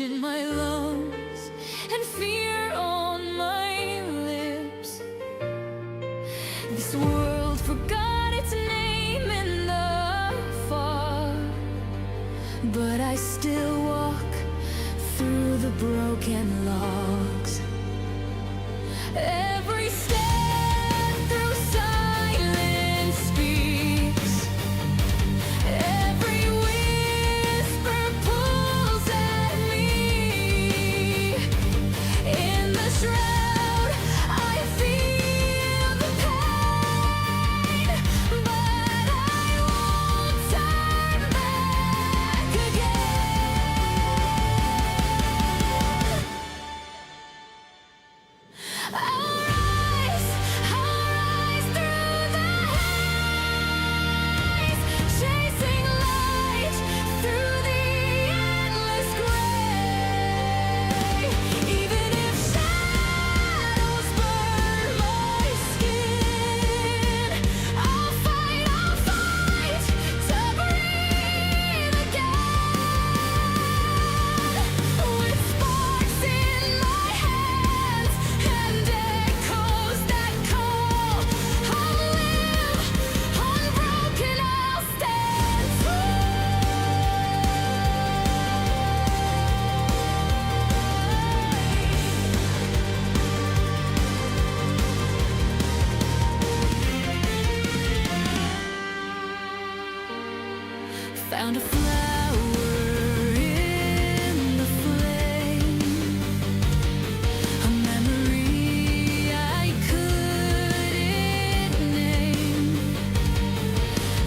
in my lungs and fear on my lips. This world forgot its name in the fog, but I still walk through the broken logs. Every step through silence speaks. Every whisper pulls at me. In the shroud, I feel the pain, but I won't turn back again. I'll rise through the haze, chasing light through the endless gray. Even if shadows burn my skin, I'll fight to breathe again. With sparks in my hands and echoes that call, I'll live unbroken, I'll stand Found a flower in the flame, a memory I couldn't name.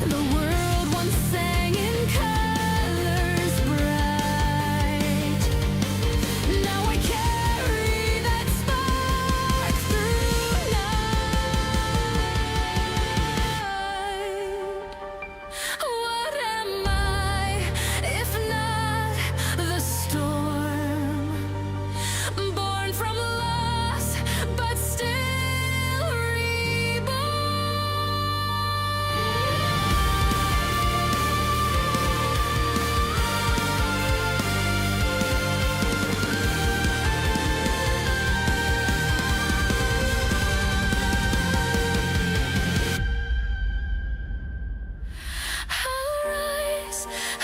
The world once sang in colors bright. Now I carry that spark through night. What am I if not the storm? Born from loss, but still reborn.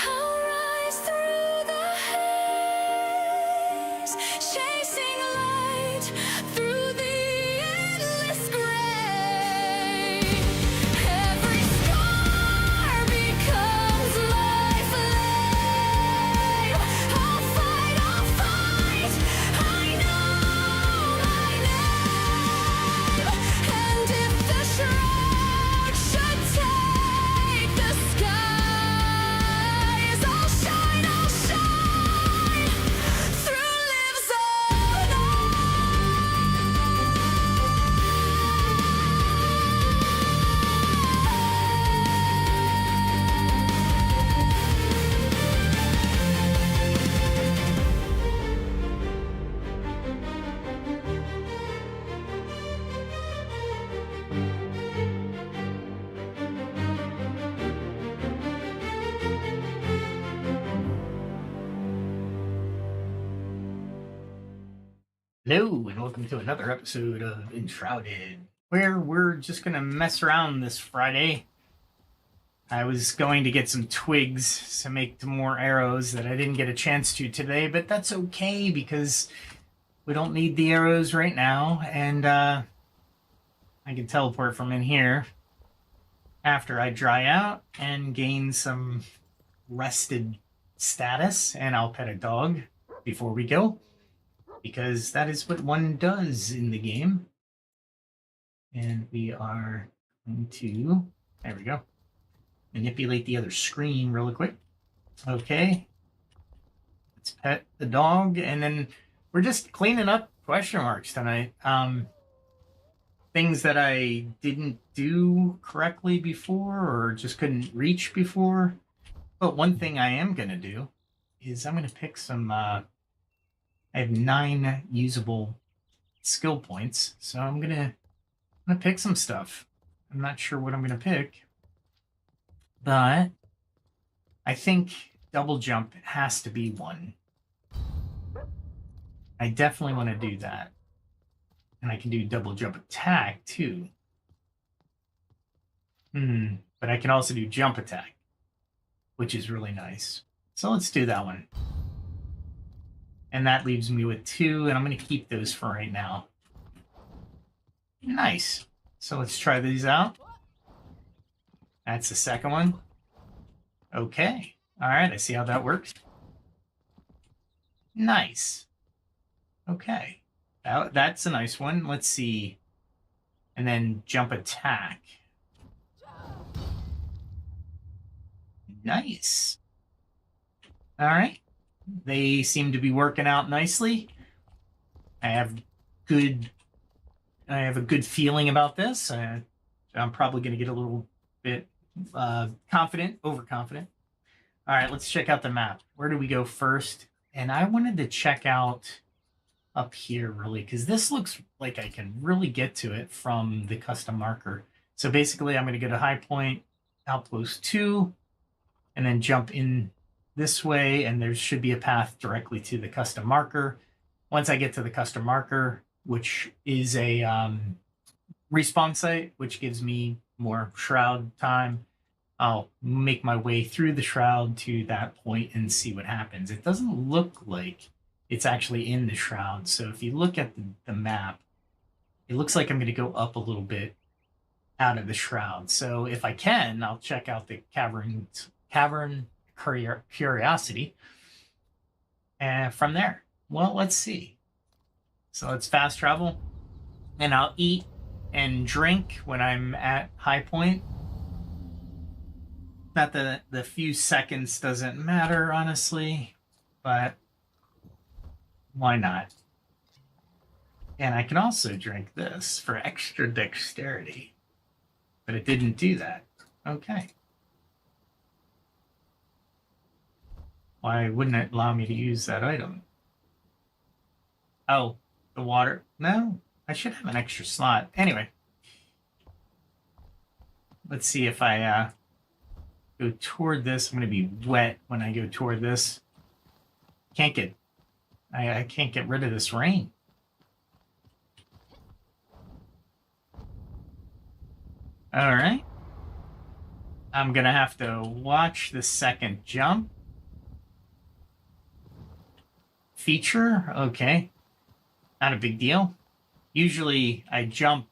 I'll rise through the haze, chasing light through the endless gray. Every scar becomes my flame. I'll fight, I know my name. And if the shroud should take the skies, I'll shine through lives on. Hello, and welcome to another episode of Enshrouded, where we're just going to mess around this Friday. I was going to get some twigs to make more arrows that I didn't get a chance to today, but that's okay because we don't need the arrows right now, and I can teleport from in here after I dry out and gain some rested status, and I'll pet a dog before we go, because that is what one does in the game. And we are going to, there we go, manipulate the other screen really quick. Okay. Let's pet the dog, and then we're just cleaning up question marks tonight. Things that I didn't do correctly before or just couldn't reach before. But one thing I am going to do is I'm going to pick some, I have 9 usable skill points, so I'm gonna pick some stuff. I'm not sure what I'm gonna pick, but I think double jump has to be one. I definitely want to do that. And I can do double jump attack too. But I can also do jump attack, which is really nice. So let's do that one. And that leaves me with 2, and I'm going to keep those for right now. Nice. So let's try these out. That's the second one. Okay. All right, I see how that works. Nice. Okay. That's a nice one. Let's see. And then jump attack. Nice. All right. They seem to be working out nicely. I have a good feeling about this. I'm probably going to get a little bit overconfident. All right, let's check out the map. Where do we go first? And I wanted to check out up here really, because this looks like I can really get to it from the custom marker. So basically I'm going to go to high point, outpost 2, and then jump in this way, and there should be a path directly to the custom marker. Once I get to the custom marker, which is a respawn site, which gives me more shroud time, I'll make my way through the shroud to that point and see what happens. It doesn't look like it's actually in the shroud. So if you look at the map, it looks like I'm going to go up a little bit out of the shroud. So if I can, I'll check out the cavern curiosity. And from there, well, let's see. So let's fast travel, and I'll eat and drink when I'm at high point. Not that the few seconds doesn't matter, honestly, but why not? And I can also drink this for extra dexterity, but it didn't do that. Okay. Why wouldn't it allow me to use that item? Oh, the water. No, I should have an extra slot. Anyway, let's see if I go toward this. I'm going to be wet when I go toward this. I can't get rid of this rain. All right. I'm going to have to watch the second jump. Feature, okay. Not a big deal. Usually I jump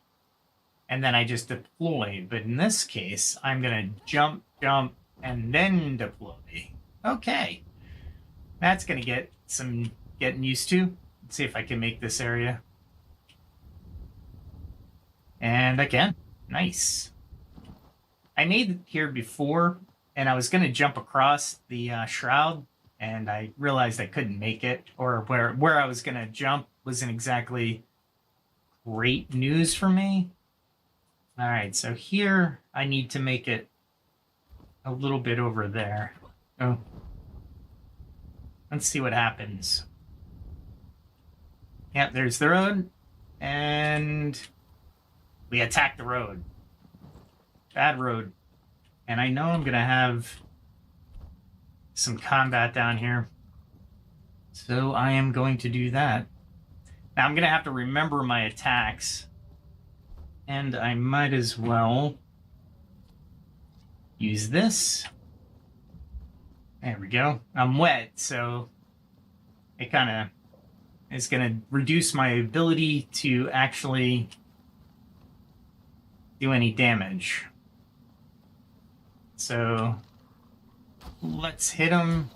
and then I just deploy, but in this case, I'm going to jump, and then deploy. Okay. That's going to get some getting used to. Let's see if I can make this area. And I can. Nice. I made it here before, and I was going to jump across the shroud, and I realized I couldn't make it, or where I was going to jump wasn't exactly great news for me. All right, so here I need to make it a little bit over there. Oh. Let's see what happens. Yeah, there's the road, and we attack the road. Bad road. And I know I'm going to have some combat down here. So I am going to do that. Now I'm going to have to remember my attacks. And I might as well use this. There we go. I'm wet, so it kind of is going to reduce my ability to actually do any damage. So let's hit him,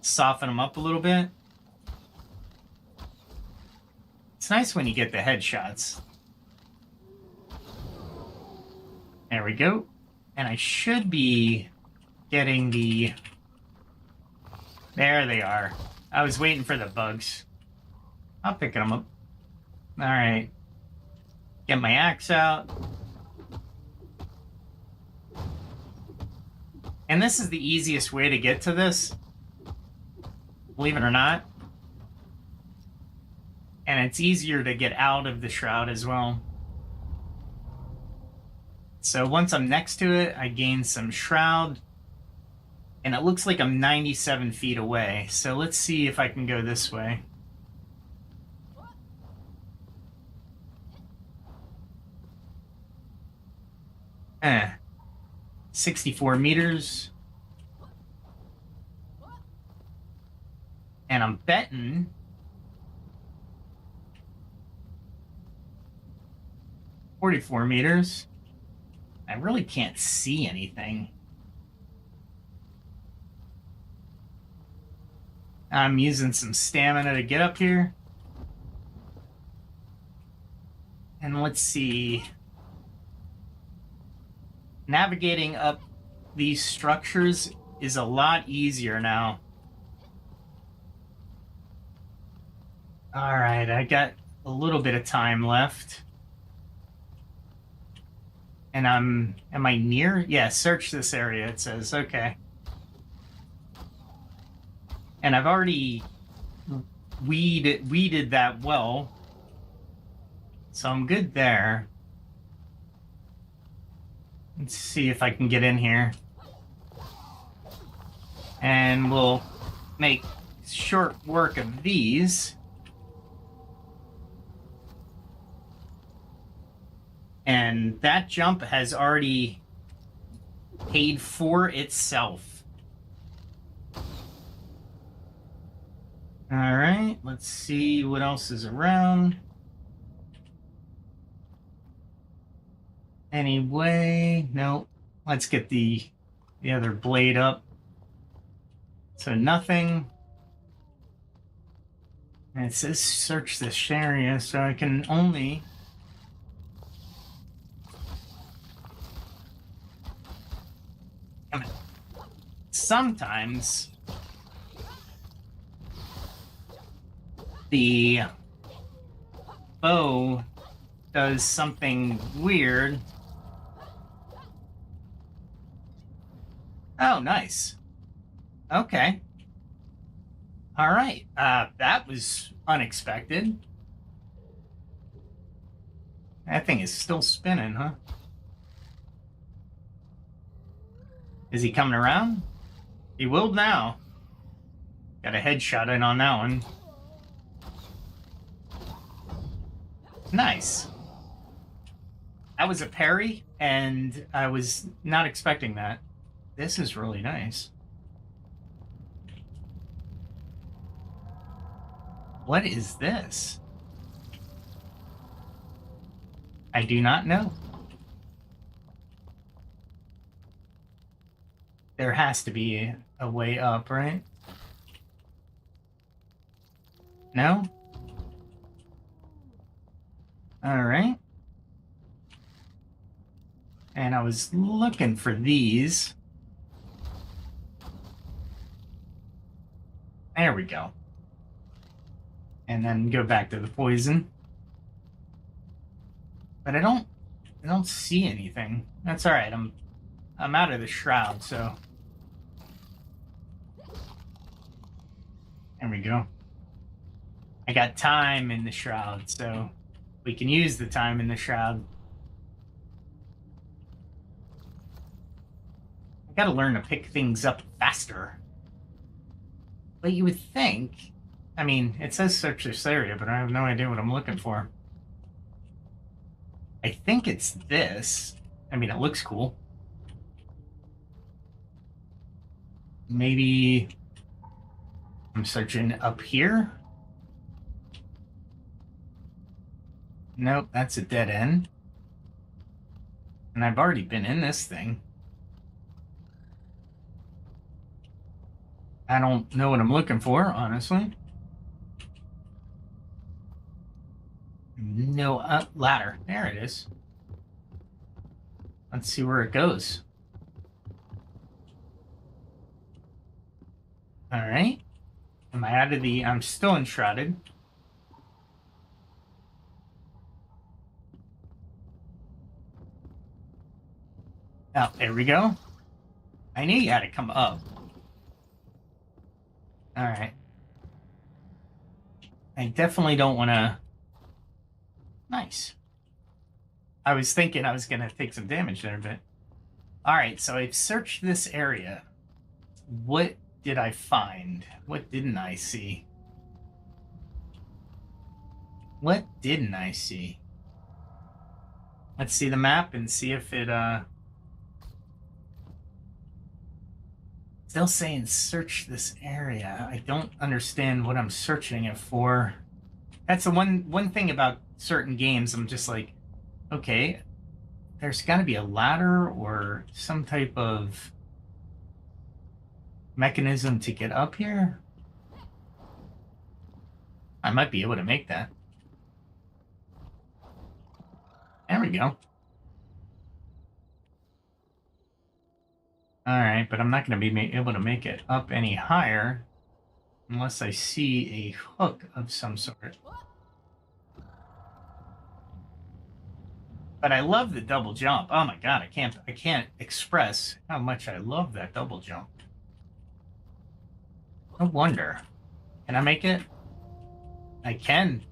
soften him up a little bit. It's nice when you get the headshots. There we go. And I should be getting the... There they are. I was waiting for the bugs. I'm picking them up. All right. Get my axe out. And this is the easiest way to get to this, believe it or not. And it's easier to get out of the shroud as well. So once I'm next to it, I gain some shroud. And it looks like I'm 97 feet away. So let's see if I can go this way. 64 meters. And I'm betting 44 meters. I really can't see anything. I'm using some stamina to get up here. And let's see. Navigating up these structures is a lot easier now. All right, I got a little bit of time left. And am I near? Yeah, search this area, it says. Okay. And I've already weeded that well. So I'm good there. Let's see if I can get in here. And we'll make short work of these. And that jump has already paid for itself. All right, let's see what else is around. Anyway, no. Let's get the other blade up. So nothing. And it says search this area, so I can only... Sometimes the bow does something weird. Oh, nice. Okay. All right. That was unexpected. That thing is still spinning, huh? Is he coming around? He will now. Got a headshot in on that one. Nice. That was a parry, and I was not expecting that. This is really nice. What is this? I do not know. There has to be a way up, right? No? All right. And I was looking for these. There we go. And then go back to the poison. But I don't see anything. That's all right. I'm out of the shroud, so there we go. I got time in the shroud, so we can use the time in the shroud. I gotta learn to pick things up faster. But you would think, I mean, it says search this area, but I have no idea what I'm looking for. I think it's this. I mean, it looks cool. Maybe I'm searching up here. Nope, that's a dead end. And I've already been in this thing. I don't know what I'm looking for, honestly. No, ladder. There it is. Let's see where it goes. All right. Am I out of the... I'm still enshrouded. Oh, there we go. I knew you had to come up. All right. I definitely don't want to... Nice. I was thinking I was going to take some damage there, but... All right, so I've searched this area. What did I find? What didn't I see? What didn't I see? Let's see the map and see if it, Still saying search this area. I don't understand what I'm searching it for. That's the one thing about certain games. I'm just like, okay, there's got to be a ladder or some type of mechanism to get up here. I might be able to make that. There we go. All right, but I'm not going to be able to make it up any higher unless I see a hook of some sort. But I love the double jump. Oh my god, I can't express how much I love that double jump. No wonder. Can I make it? I can.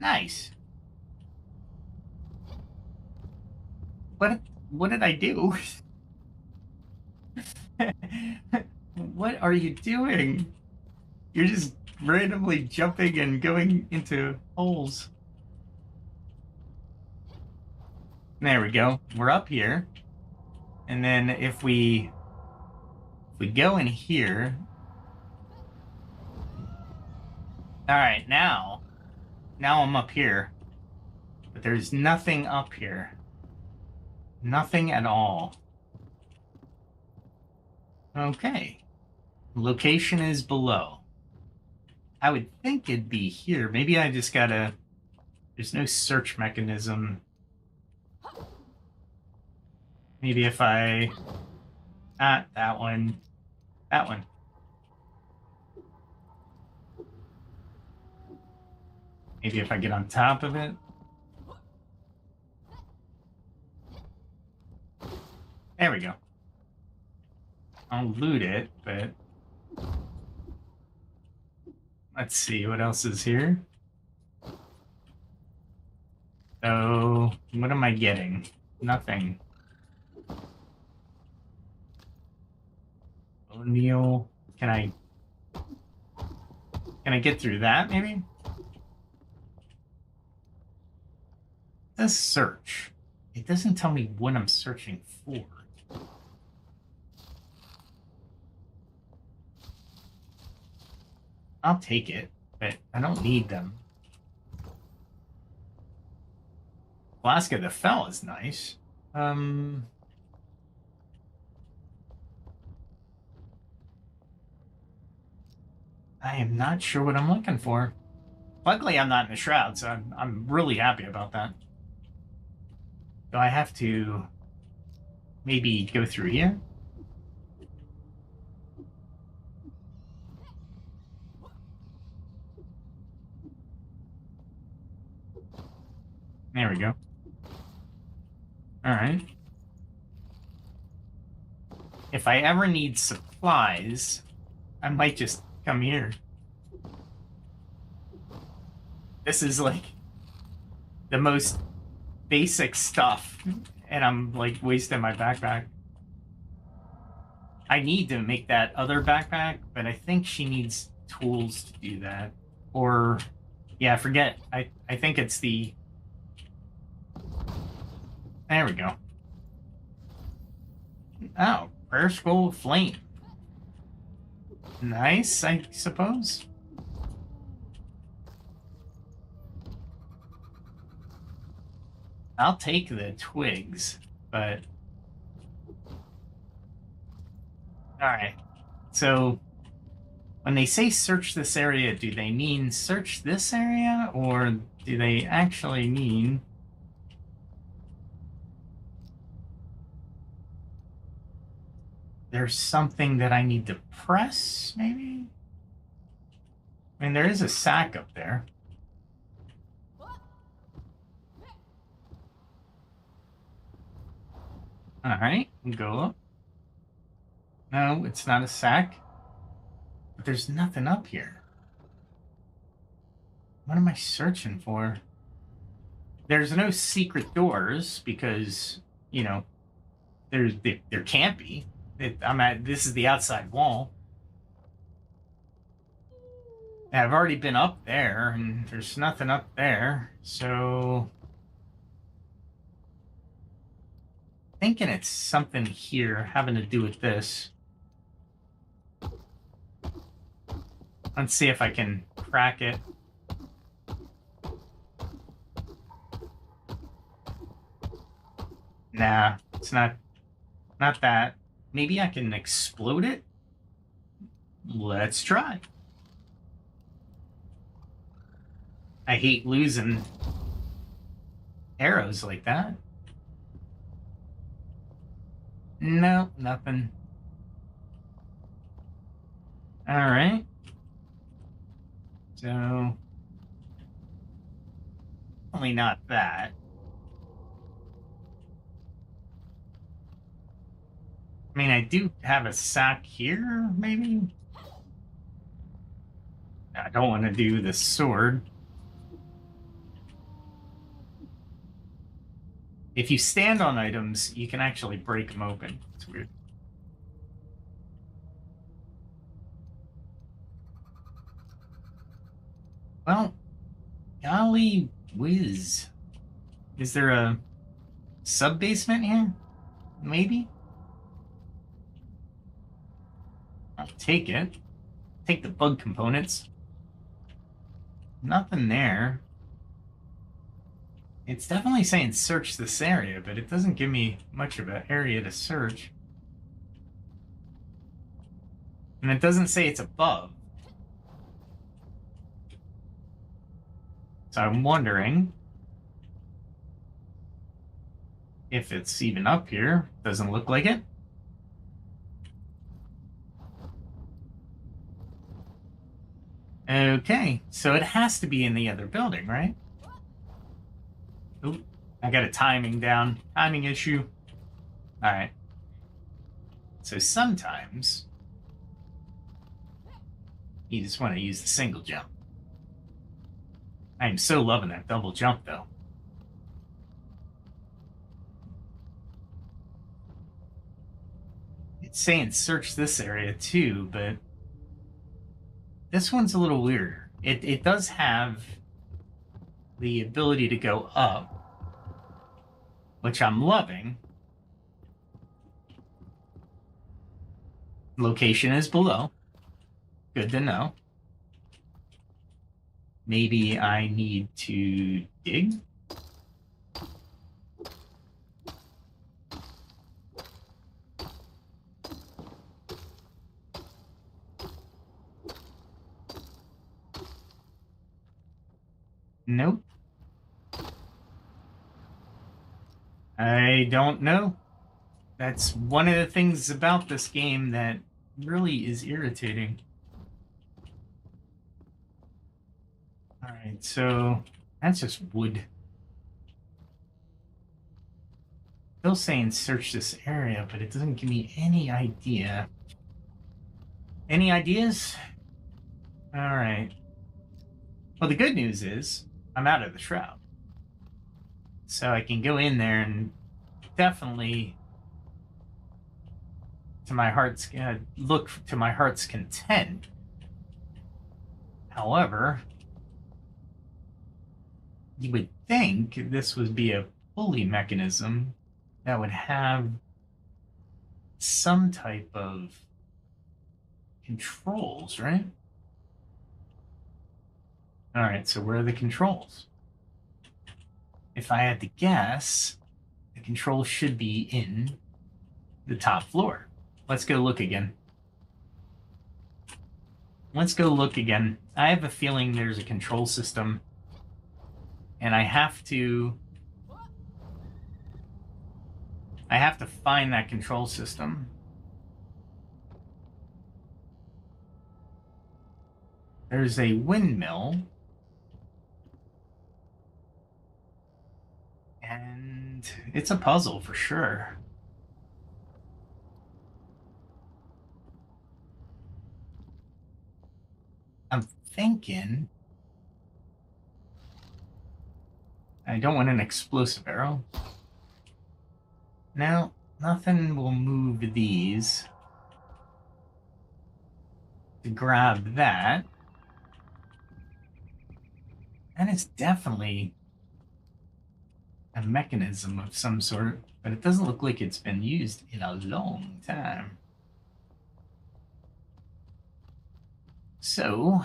Nice. What did I do? What are you doing? You're just randomly jumping and going into holes. There we go. We're up here. And then if we go in here. All right, now I'm up here. But there's nothing up here. Nothing at all. Okay. Location is below. I would think it'd be here. Maybe I just gotta... There's no search mechanism. Maybe if I... that one. That one. Maybe if I get on top of it. There we go. I'll loot it, but... Let's see, what else is here? So, what am I getting? Nothing. O'Neill, can I get through that, maybe? Let's search. It doesn't tell me what I'm searching for. I'll take it, but I don't need them. Flask of the Fell is nice. I am not sure what I'm looking for. Luckily, I'm not in the shroud, so I'm really happy about that. Do I have to maybe go through here? There we go. All right. If I ever need supplies, I might just come here. This is like the most basic stuff, and I'm like wasting my backpack. I need to make that other backpack, but I think she needs tools to do that. Or, yeah, forget. I think it's the... There we go. Oh, Prayer Scroll of Flame. Nice, I suppose. I'll take the twigs, but... Alright, so when they say search this area, do they mean search this area, or do they actually mean... There's something that I need to press, maybe? I mean, there is a sack up there. Alright, go up. No, it's not a sack. But there's nothing up here. What am I searching for? There's no secret doors because, you know, there can't be. This is the outside wall. And I've already been up there, and there's nothing up there, so thinking it's something here having to do with this. Let's see if I can crack it. Nah, it's not that. Maybe I can explode it? Let's try. I hate losing arrows like that. No, nothing. All right. So, only not that. I mean, I do have a sack here, maybe? I don't want to do the sword. If you stand on items, you can actually break them open. It's weird. Well, golly whiz. Is there a sub-basement here? Maybe? I'll take it. Take the bug components. Nothing there. It's definitely saying search this area, but it doesn't give me much of an area to search. And it doesn't say it's above. So I'm wondering if it's even up here. Doesn't look like it. Okay, so it has to be in the other building, right? Oop, I got a timing issue. All right. So sometimes you just want to use the single jump. I am so loving that double jump, though. It's saying search this area too, but this one's a little weirder. It does have the ability to go up, which I'm loving. Location is below. Good to know. Maybe I need to dig? Nope. I don't know. That's one of the things about this game that really is irritating. Alright, so that's just wood. Still saying search this area, but it doesn't give me any idea. Any ideas? Alright. Well, the good news is I'm out of the shroud. So I can go in there and definitely look to my heart's content. However, you would think this would be a pulley mechanism that would have some type of controls, right? All right, so where are the controls? If I had to guess, the controls should be in the top floor. Let's go look again. Let's go look again. I have a feeling there's a control system, and I have to find that control system. There's a windmill. And it's a puzzle for sure. I'm thinking I don't want an explosive arrow. Now, Nothing will move these to grab that. And it's definitely a mechanism of some sort, but it doesn't look like it's been used in a long time. So,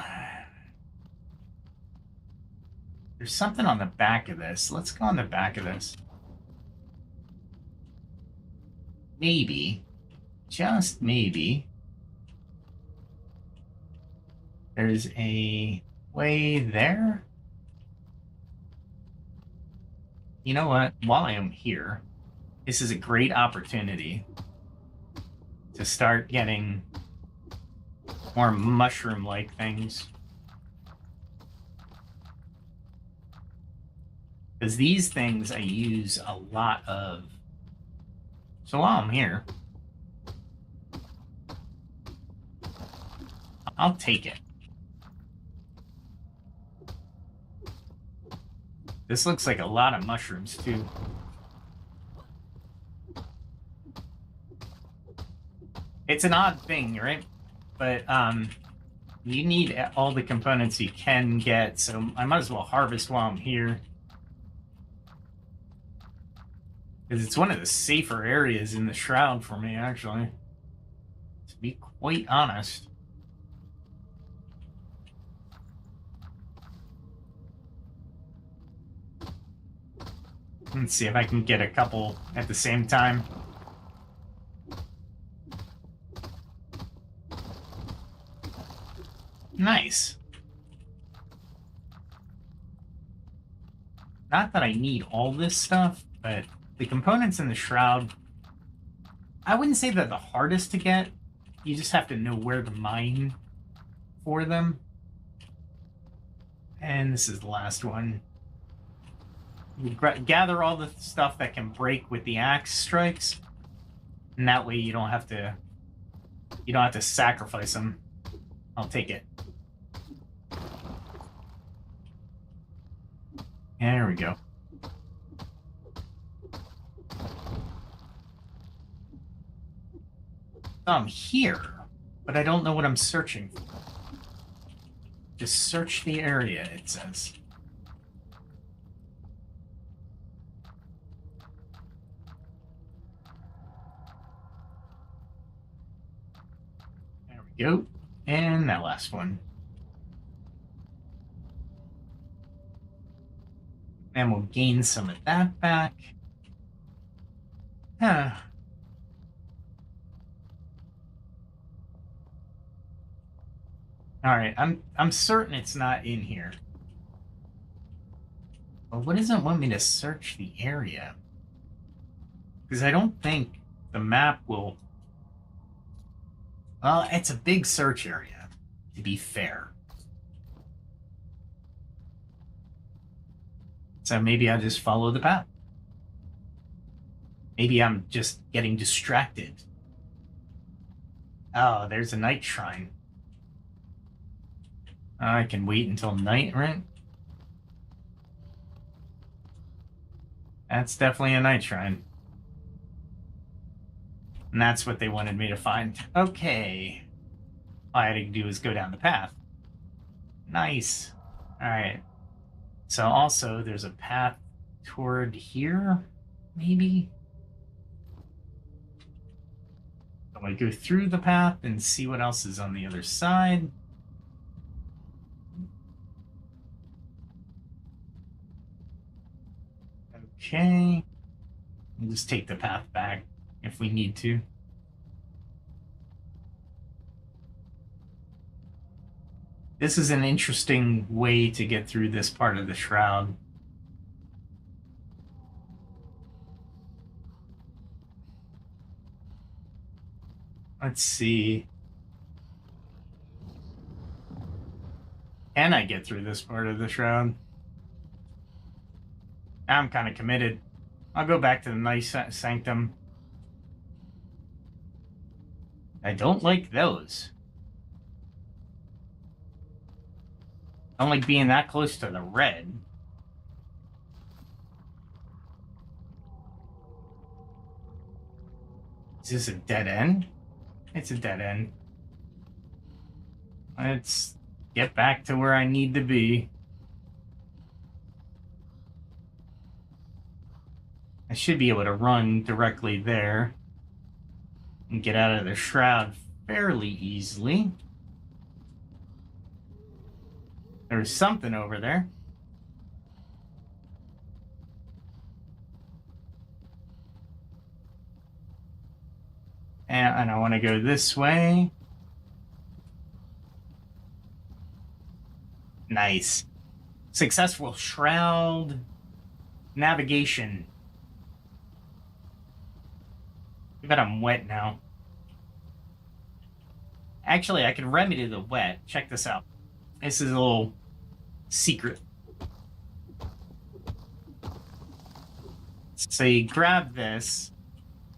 there's something on the back of this. Let's go on the back of this. Maybe, just maybe, there's a way there. You know what? While I am here, this is a great opportunity to start getting more mushroom-like things. Because these things I use a lot of. So while I'm here, I'll take it. This looks like a lot of mushrooms, too. It's an odd thing, right? But you need all the components you can get, so I might as well harvest while I'm here. Because it's one of the safer areas in the Shroud for me, actually. To be quite honest. Let's see if I can get a couple at the same time. Nice. Not that I need all this stuff, but the components in the Shroud, I wouldn't say they're the hardest to get. You just have to know where to mine for them. And this is the last one. You gather all the stuff that can break with the axe strikes, and that way you don't have to sacrifice them. I'll take it. There we go. I'm here, but I don't know what I'm searching for. Just search the area, it says. There we go. And that last one. And we'll gain some of that back. Huh. All right, I'm certain it's not in here. But what does it want me to search the area? Because I don't think the map will. Well, it's a big search area, to be fair. So maybe I'll just follow the path. Maybe I'm just getting distracted. Oh, there's a night shrine. I can wait until night, right? That's definitely a night shrine. And that's what they wanted me to find. Okay. All I had to do is go down the path. Nice. All right. So also there's a path toward here, maybe? So I go through the path and see what else is on the other side. Okay. We'll just take the path back if we need to. This is an interesting way to get through this part of the Shroud. Let's see. Can I get through this part of the Shroud? I'm kind of committed. I'll go back to the nice sanctum. I don't like those. I don't like being that close to the red. this a dead end? It's a dead end. Let's get back to where I need to be. I should be able to run directly there and get out of the shroud fairly easily. There's something over there. And I want to go this way. Nice. Successful shroud navigation. I bet I'm wet now. Actually, I can remedy the wet. Check this out. This is a little secret. So you grab this.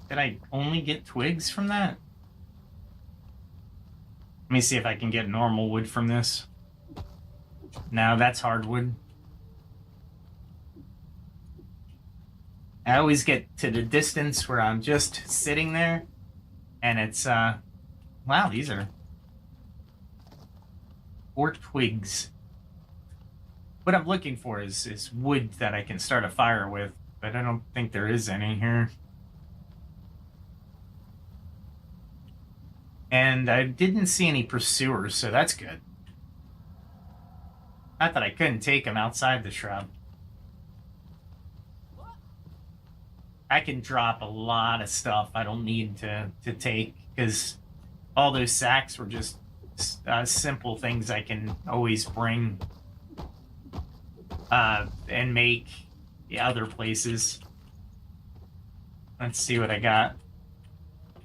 Did I only get twigs from that? Let me see if I can get normal wood from this. No, that's hardwood. I always get to the distance where I'm just sitting there, and it's, wow, these are 4 twigs. What I'm looking for is wood that I can start a fire with, but I don't think there is any here. And I didn't see any pursuers, so that's good. Not that I couldn't take them outside the shroud. I can drop a lot of stuff I don't need to take, because all those sacks were just simple things I can always bring and make the other places. Let's see what I got.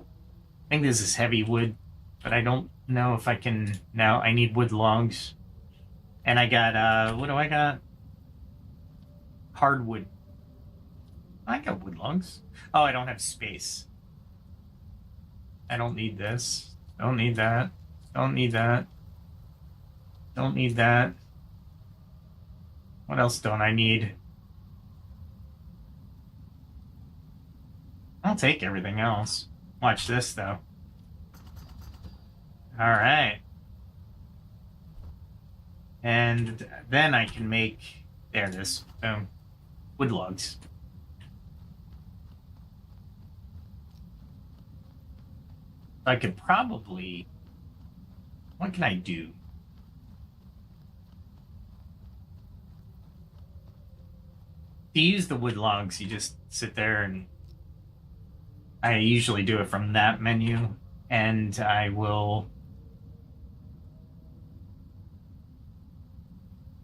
I think this is heavy wood, but I don't know if I can... No, I need wood logs. And I got, what do I got? Hardwood. I got wood logs. Oh, I don't have space. I don't need this. Don't need that. Don't need that. Don't need that. What else don't I need? I'll take everything else. Watch this, though. All right. And then I can make... There it is. Boom. Wood logs. I could probably... What can I do? To use the wood logs, you just sit there and... I usually do it from that menu, and I will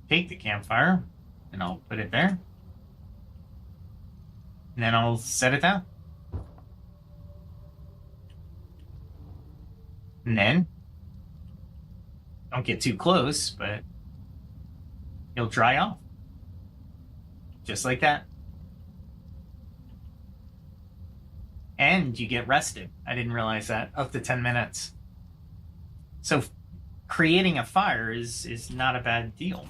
take the campfire, and I'll put it there, and then I'll set it down. And then, don't get too close, but it'll dry off. Just like that. And you get rested. I didn't realize that. Up to 10 minutes. So creating a fire is not a bad deal.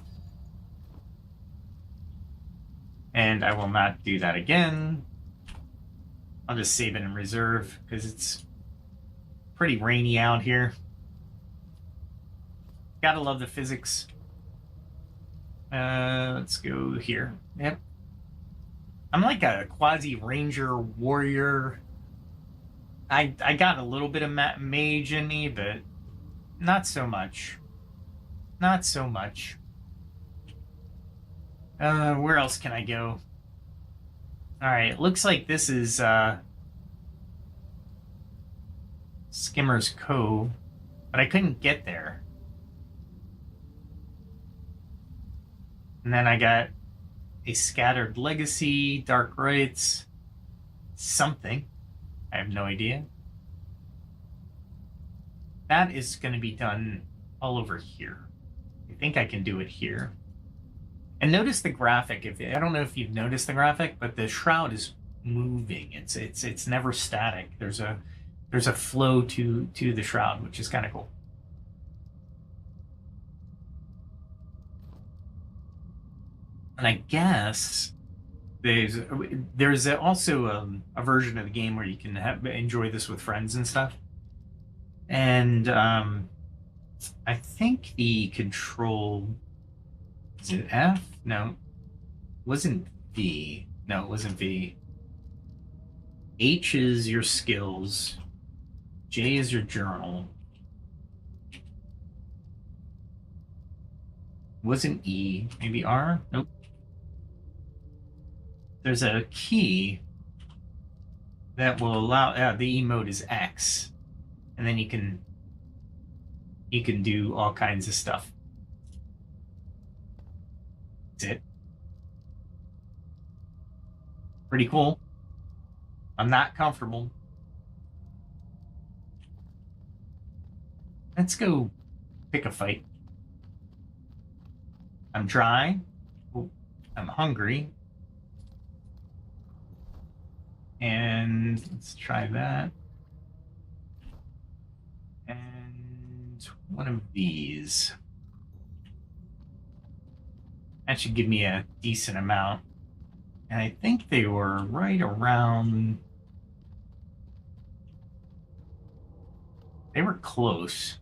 And I will not do that again. I'll just save it in reserve because it's pretty rainy out here. Gotta love the physics. Let's go here. Yep. I'm like a quasi ranger warrior. I got a little bit of mage in me, but not so much. Not so much. Where else can I go? Alright, looks like this is Skimmer's Cove, but I couldn't get there. And then I got a Scattered Legacy, Dark Rites, something. I have no idea. That is going to be done all over here. I think I can do it here. And notice the graphic. I don't know if you've noticed the graphic, but the shroud is moving. It's never static. There's a flow to the shroud, which is kind of cool. And I guess there's also a version of the game where you can enjoy this with friends and stuff. And I think the control, is it F? No, wasn't V. No, it wasn't V. H is your skills. J is your journal. Wasn't E. Maybe R? Nope. There's a key that will allow, the E mode is X. And then you can do all kinds of stuff. That's it. Pretty cool. I'm not comfortable. Let's go pick a fight. I'm dry. Oh, I'm hungry. And let's try that. And one of these. That should give me a decent amount. And I think they were right around... They were close.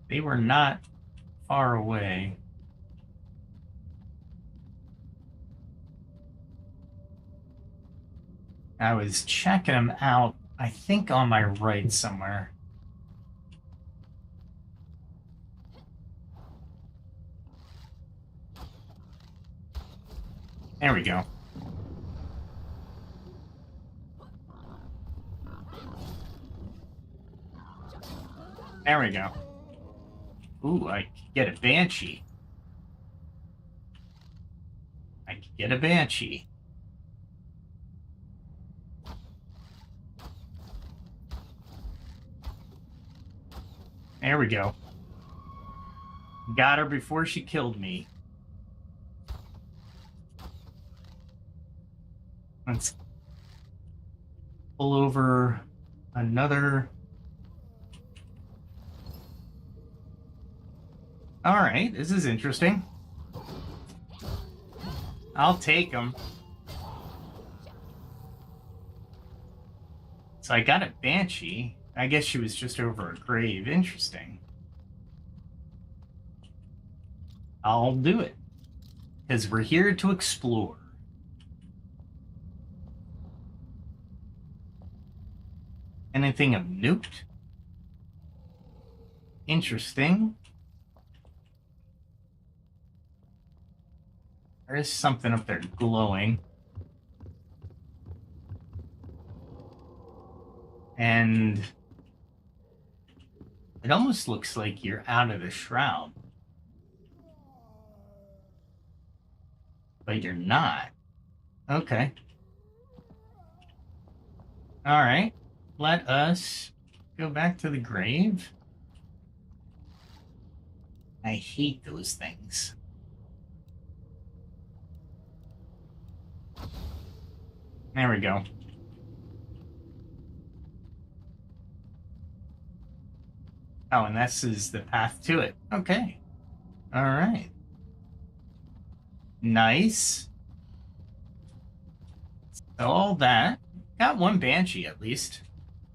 They were not far away. I was checking them out, I think on my right somewhere. There we go. There we go. Ooh, I could get a Banshee. I could get a Banshee. There we go. Got her before she killed me. Let's pull over another. All right, this is interesting. I'll take them. So I got a Banshee. I guess she was just over a grave. Interesting. I'll do it. Because we're here to explore. Anything of note? Interesting. There is something up there glowing. And it almost looks like you're out of the shroud. But you're not. Okay. All right. Let us go back to the grave. I hate those things. There we go. Oh, and this is the path to it. Okay. All right. Nice. So all that. Got one Banshee at least.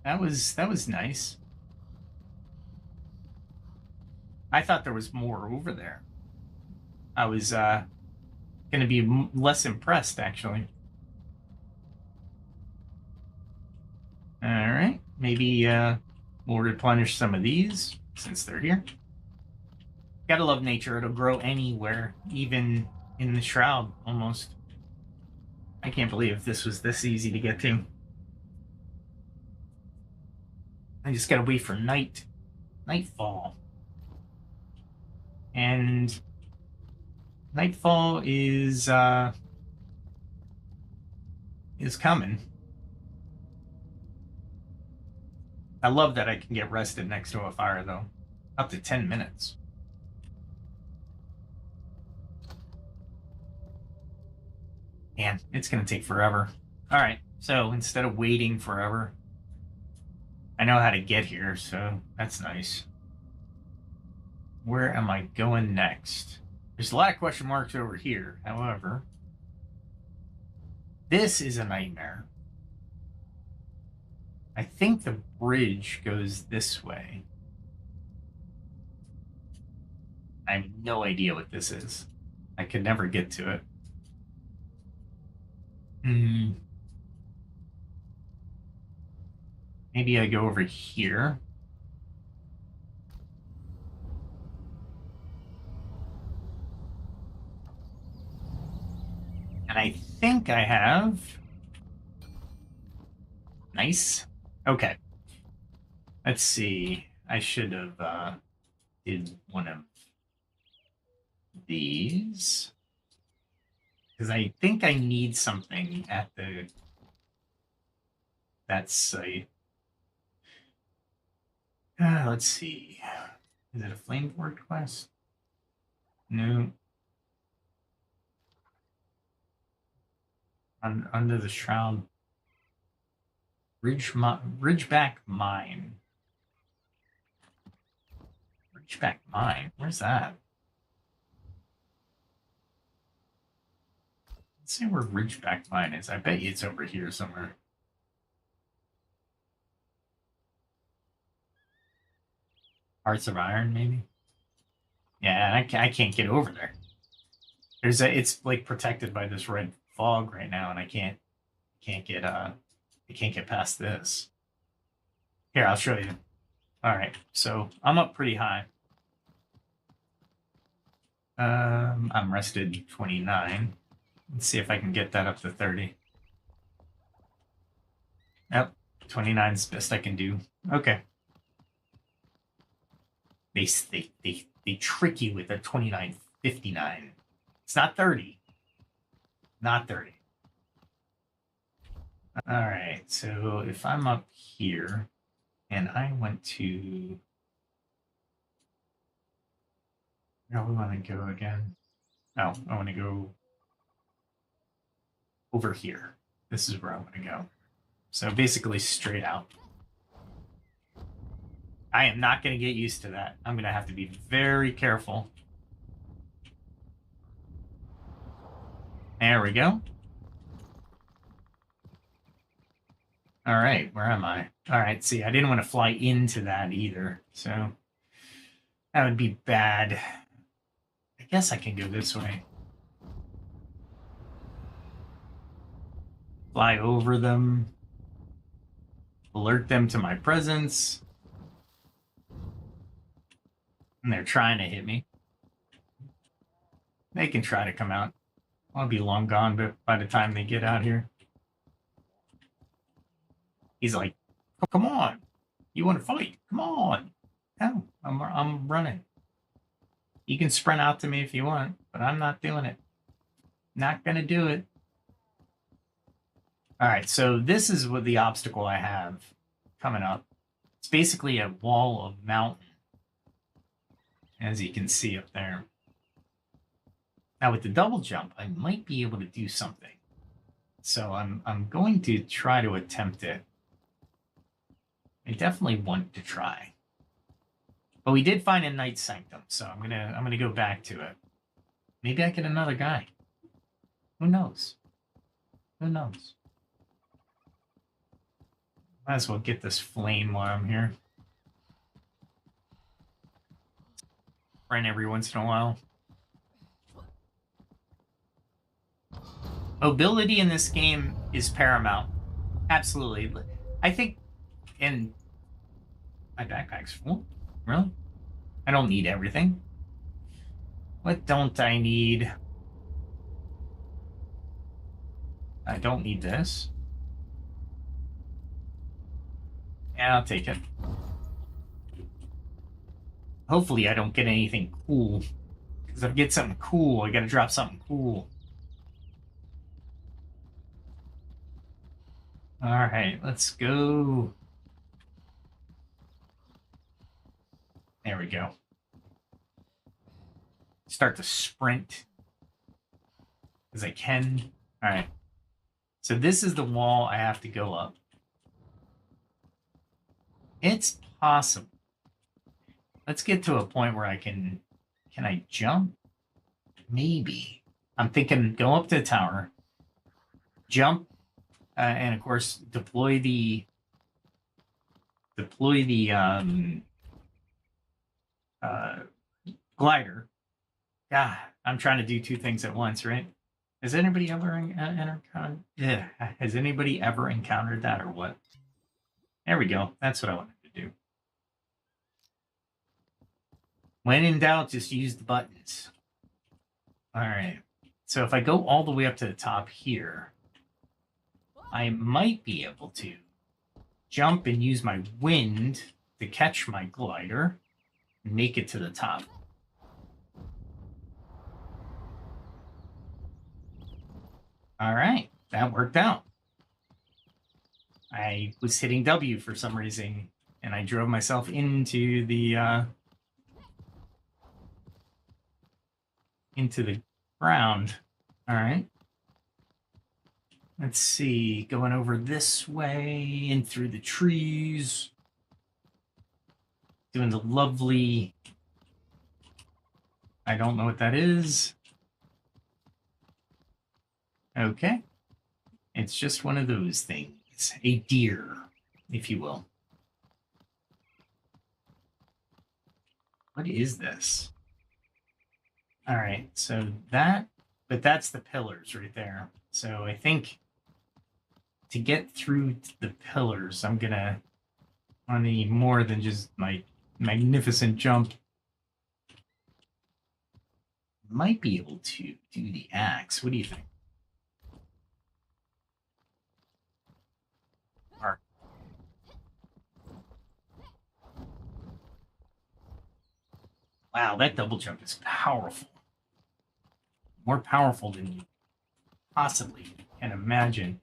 That was nice. I thought there was more over there. I was gonna be less impressed, actually. All right, maybe we'll replenish some of these since they're here. Gotta love nature. It'll grow anywhere, even in the shroud, almost. I can't believe this was this easy to get to. I just gotta wait for nightfall. And nightfall is coming. I love that I can get rested next to a fire, though. Up to 10 minutes. Man, it's going to take forever. All right, so instead of waiting forever, I know how to get here, so that's nice. Where am I going next? There's a lot of question marks over here, however. This is a nightmare. I think the bridge goes this way. I have no idea what this is. I could never get to it. Maybe I go over here. And I think I have... Nice. Okay. Let's see. I should have did one of these. Because I think I need something at that site. Let's see. Is it a flameboard quest? No. Under the shroud. Ridgeback Mine. Ridgeback Mine? Where's that? Let's see where Ridgeback Mine is. I bet you it's over here somewhere. Hearts of Iron, maybe? Yeah, I can't get over there. It's like protected by this red fog right now, and I can't get past this. Here, I'll show you. All right, so I'm up pretty high. I'm rested 29. Let's see if I can get that up to 30. Yep, 29 is the best I can do. Okay. They trick you with a 29.59. It's not 30. Not 30. All right, so if I'm up here and I went to... Where do we want to go again? Oh, I want to go over here. This is where I want to go. So basically straight out. I am not going to get used to that. I'm going to have to be very careful. There we go. All right, where am I? All right, see, I didn't want to fly into that either, so that would be bad. I guess I can go this way. Fly over them. Alert them to my presence. And they're trying to hit me. They can try to come out. I'll be long gone but by the time they get out here. He's like, oh, come on. You want to fight? Come on. No, I'm running. You can sprint out to me if you want, but I'm not doing it. Not going to do it. All right, so this is what the obstacle I have coming up. It's basically a wall of mountain, as you can see up there. Now with the double jump, I might be able to do something. So I'm going to try to attempt it. I definitely want to try. But we did find a Night Sanctum, so I'm gonna go back to it. Maybe I get another guy. Who knows? Who knows? Might as well get this flame while I'm here. Run every once in a while. Mobility in this game is paramount. Absolutely. I think, and my backpack's full. Really? I don't need everything. What don't I need? I don't need this. Yeah, I'll take it. Hopefully I don't get anything cool. Because if I get something cool, I gotta drop something cool. Alright, let's go. There we go. Start to sprint as I can. Alright. So this is the wall I have to go up. It's possible. Let's get to a point where I can I jump? Maybe. I'm thinking go up to the tower. jump, and of course deploy the glider. God, I'm trying to do two things at once, right? Has anybody ever Has anybody ever encountered that or what? There we go. That's what I wanted to do. When in doubt, just use the buttons. All right. So if I go all the way up to the top here, I might be able to jump and use my wind to catch my glider and make it to the top. All right, that worked out. I was hitting W for some reason, and I drove myself into the ground. All right. Let's see, going over this way and through the trees. Doing the lovely, I don't know what that is. Okay. It's just one of those things. A deer, if you will. What is this? All right, so but that's the pillars right there. So I think to get through the pillars, I'm gonna need more than just my magnificent jump. Might be able to do the axe. What do you think? Wow, that double jump is powerful. More powerful than you possibly can imagine.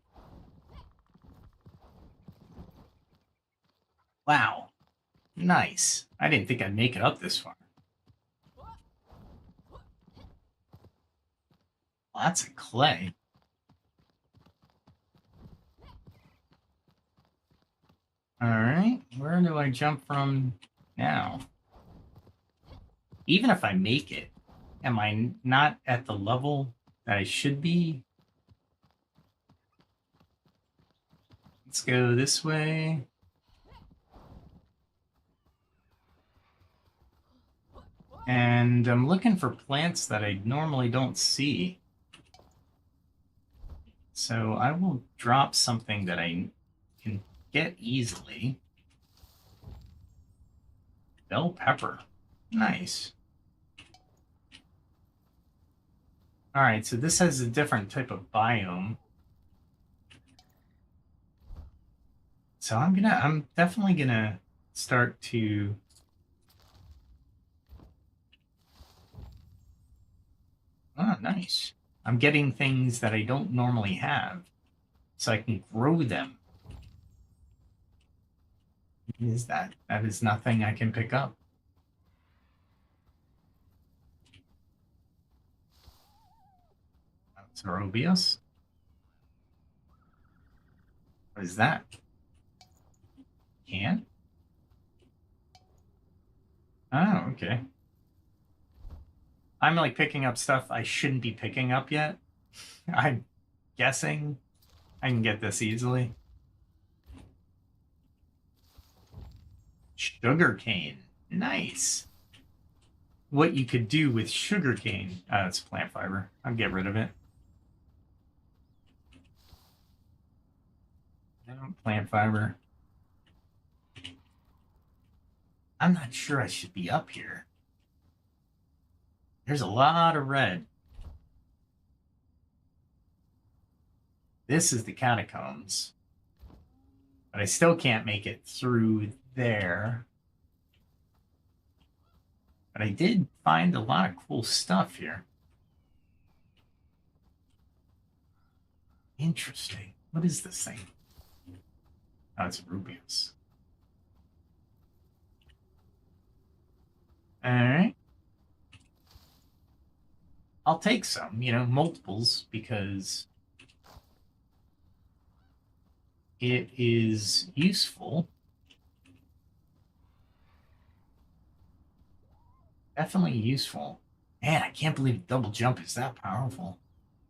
Wow. Nice. I didn't think I'd make it up this far. Lots of clay. All right. Where do I jump from now? Even if I make it, am I not at the level that I should be? Let's go this way. And I'm looking for plants that I normally don't see. So I will drop something that I can get easily. Bell pepper. Nice. All right, so this has a different type of biome. So I'm definitely gonna start to nice. I'm getting things that I don't normally have, so I can grow them. What is that? That is nothing I can pick up. That's Arobius. What is that? Can? Oh, okay. I'm like picking up stuff I shouldn't be picking up yet. I'm guessing I can get this easily. Sugarcane. Nice. What you could do with sugarcane. It's plant fiber. I'll get rid of it. Plant fiber. I'm not sure I should be up here. There's a lot of red. This is the catacombs. But I still can't make it through there. But I did find a lot of cool stuff here. Interesting. What is this thing? Oh, it's Rubius. All right. I'll take some, multiples, because it is useful. Definitely useful. Man, I can't believe double jump is that powerful.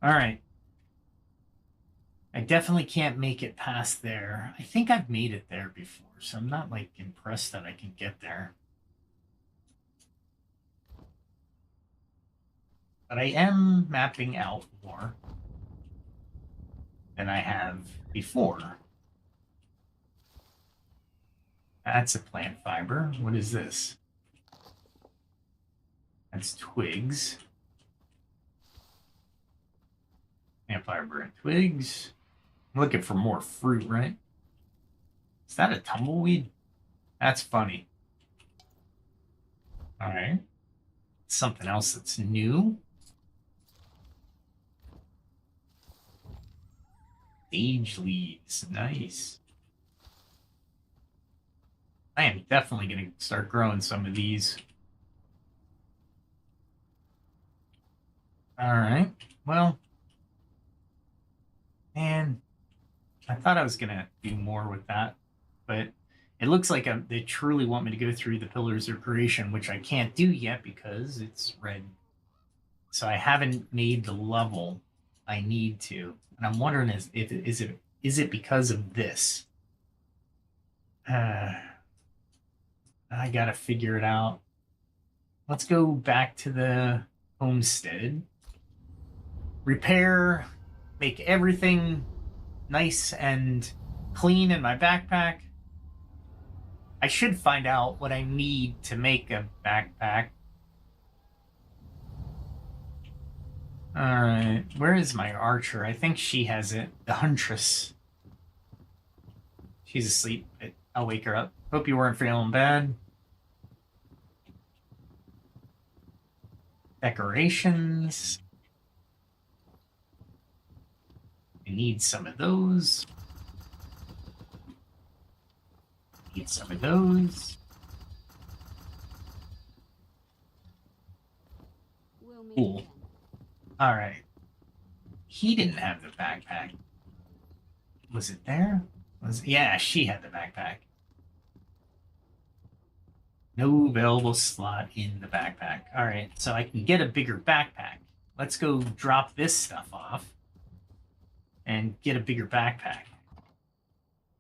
All right. I definitely can't make it past there. I think I've made it there before, so I'm not like impressed that I can get there. But I am mapping out more than I have before. That's a plant fiber. What is this? That's twigs. Plant fiber and twigs. I'm looking for more fruit, right? Is that a tumbleweed? That's funny. All right. Something else that's new. Sage leaves. Nice. I am definitely going to start growing some of these. All right. Well, man, I thought I was going to do more with that, but it looks like they truly want me to go through the Pillars of Creation, which I can't do yet because it's red. So I haven't made the level I need to. And I'm wondering is it because of this? I got to figure it out. Let's go back to the homestead. Repair, make everything nice and clean in my backpack. I should find out what I need to make a backpack. Alright, where is my archer? I think she has it. The huntress. She's asleep. I'll wake her up. Hope you weren't feeling bad. Decorations. I need some of those. Need some of those. Cool. All right. He didn't have the backpack. Was it there? Yeah, she had the backpack. No available slot in the backpack. All right, so I can get a bigger backpack. Let's go drop this stuff off and get a bigger backpack.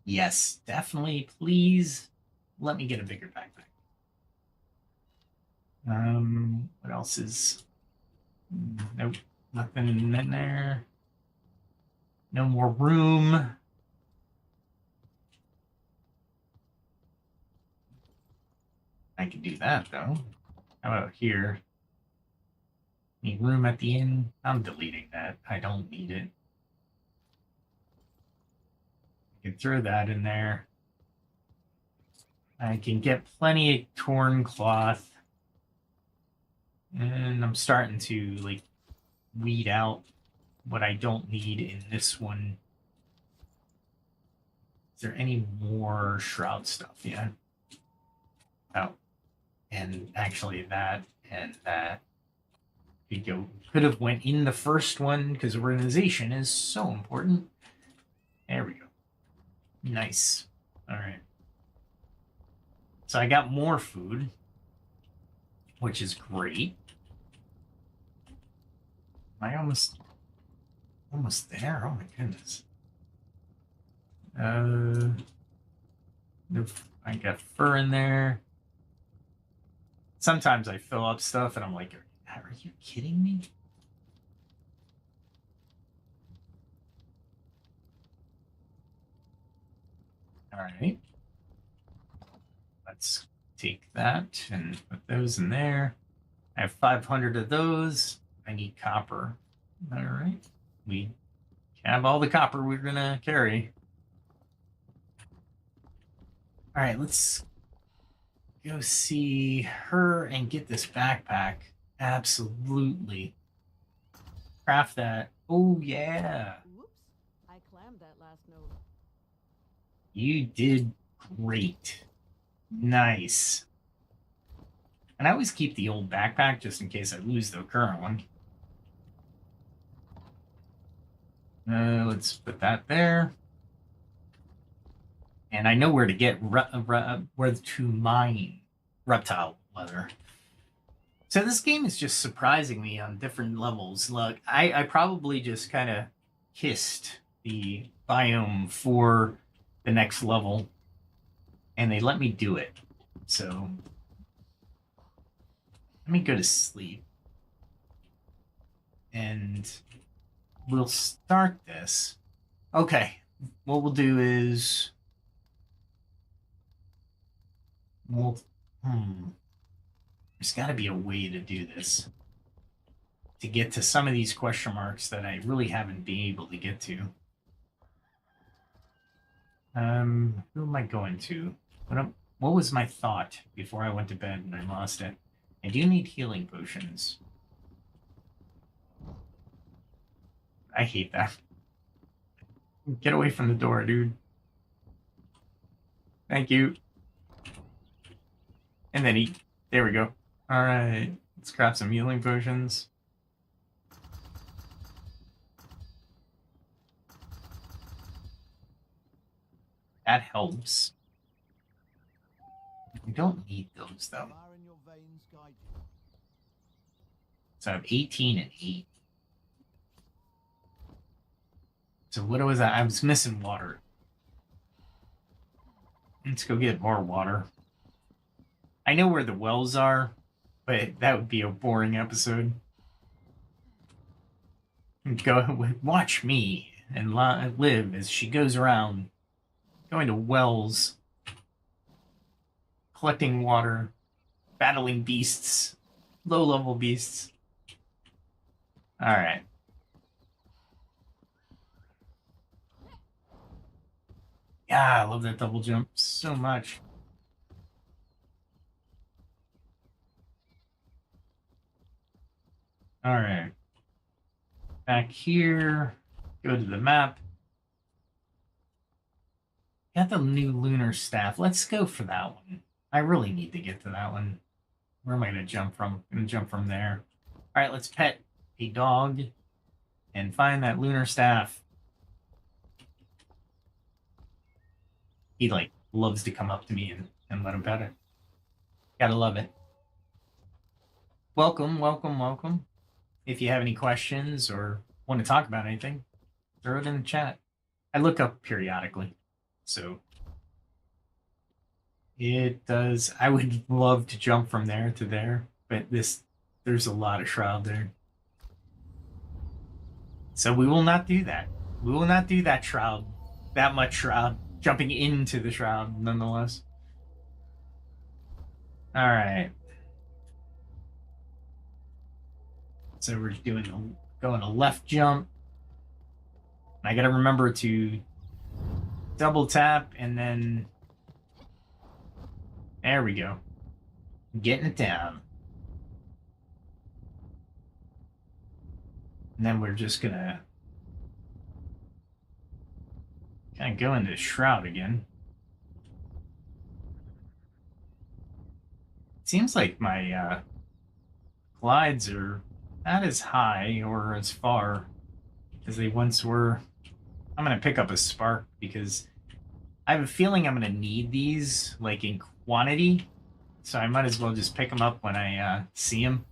Yes, definitely. Please let me get a bigger backpack. What else is... Nope, nothing in there. No more room. I can do that, though. How about here? Need room at the inn? I'm deleting that. I don't need it. I can throw that in there. I can get plenty of torn cloth. And I'm starting to, like, weed out what I don't need in this one. Is there any more shroud stuff? Yeah. Oh. And actually that and that could have went in the first one because organization is so important. There we go. Nice. All right. So I got more food, which is great. Am I almost there? Oh my goodness. I got fur in there. Sometimes I fill up stuff and I'm like, are you kidding me? All right. Let's take that and put those in there. I have 500 of those. I need copper. All right. We have all the copper we're going to carry. All right, let's go see her and get this backpack. Absolutely. Craft that. Oh, yeah. Whoops. I clammed that last note. You did great. Nice. And I always keep the old backpack just in case I lose the current one. Let's put that there. And I know where to get where to mine reptile leather. So this game is just surprising me on different levels. Look, I probably just kind of kissed the biome for the next level, and they let me do it. So let me go to sleep, and we'll start this. Okay, what we'll do is there's got to be a way to do this, to get to some of these question marks that I really haven't been able to get to. Who am I going to? What was my thought before I went to bed and I lost it? I do need healing potions. I hate that. Get away from the door, dude. Thank you. And then eat. There we go. Alright. Let's grab some healing potions. That helps. We don't need those, though. So I have 18 and 8. So what was that? I was missing water. Let's go get more water. I know where the wells are, but that would be a boring episode. Go watch me and live as she goes around going to wells, collecting water, battling beasts, low-level beasts. All right. Yeah, I love that double jump so much. All right. Back here, go to the map. Got the new lunar staff. Let's go for that one. I really need to get to that one. Where am I going to jump from? I'm going to jump from there. All right, let's pet a dog and find that lunar staff. He, like, loves to come up to me and let him pet it. Gotta love it. Welcome, welcome, welcome. If you have any questions or want to talk about anything, throw it in the chat. I look up periodically, so it does. I would love to jump from there to there, but there's a lot of shroud there. So we will not do that. We will not do that shroud, that much shroud, jumping into the shroud nonetheless. All right. So we're going a left jump. I got to remember to double tap and then there we go. Getting it down. And then we're just gonna kind of go into shroud again. It seems like my glides are not as high or as far as they once were. I'm gonna pick up a spark because I have a feeling I'm gonna need these like in quantity, so I might as well just pick them up when I see them,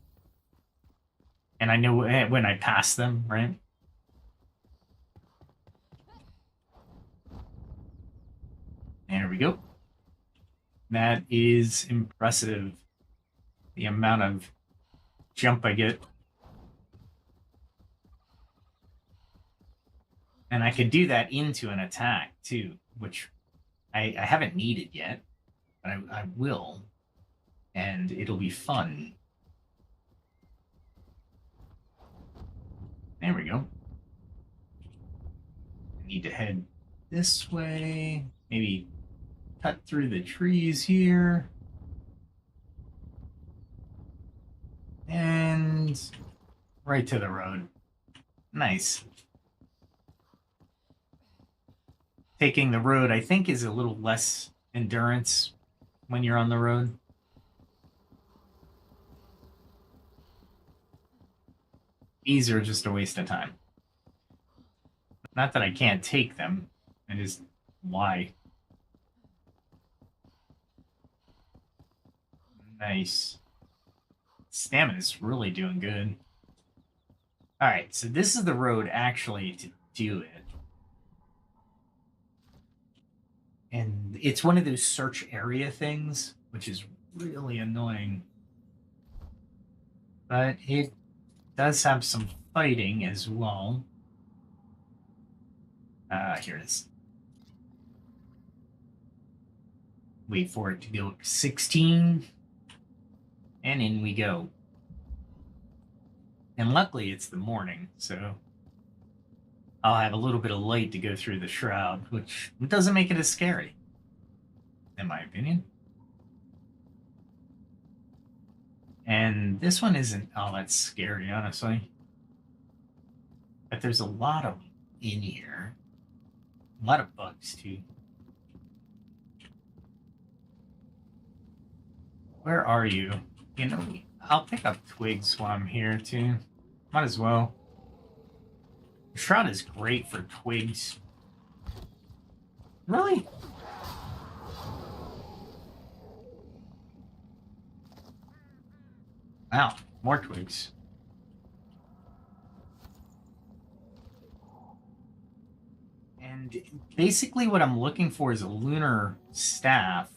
and I know when I pass them, right? There we go. That is impressive. The amount of jump I get. And I could do that into an attack too, which I haven't needed yet, but I will. And it'll be fun. There we go. I need to head this way. Maybe cut through the trees here. And right to the road. Nice. Taking the road, I think, is a little less endurance when you're on the road. These are just a waste of time. Not that I can't take them. I just... why? Nice. Stamina's really doing good. Alright, so this is the road actually to do it. And it's one of those search area things, which is really annoying. But it does have some fighting as well. Here it is. Wait for it to go 16. And in we go. And luckily it's the morning, so I'll have a little bit of light to go through the shroud, which doesn't make it as scary, in my opinion. And this one isn't all that scary, honestly. But there's a lot of them in here. A lot of bugs, too. Where are you? You know, I'll pick up twigs while I'm here, too. Might as well. The shroud is great for twigs. Really? Wow, more twigs. And basically what I'm looking for is a lunar staff.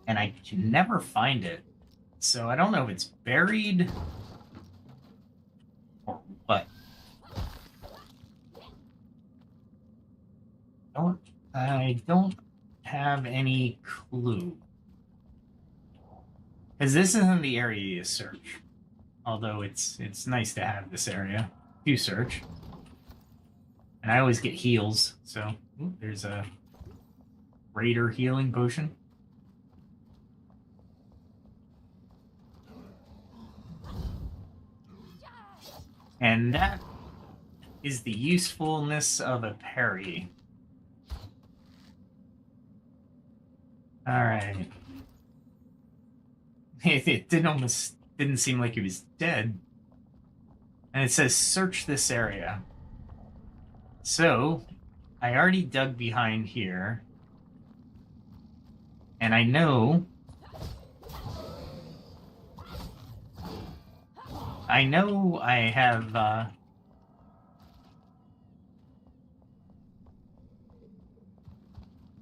And I can never find it. So I don't know if it's buried or what. I don't have any clue. Because this isn't the area you search. Although it's nice to have this area to search. And I always get heals, so there's a raider healing potion. And that is the usefulness of a parry. Alright. It didn't seem like he was dead. And it says search this area. So, I already dug behind here. And I know I have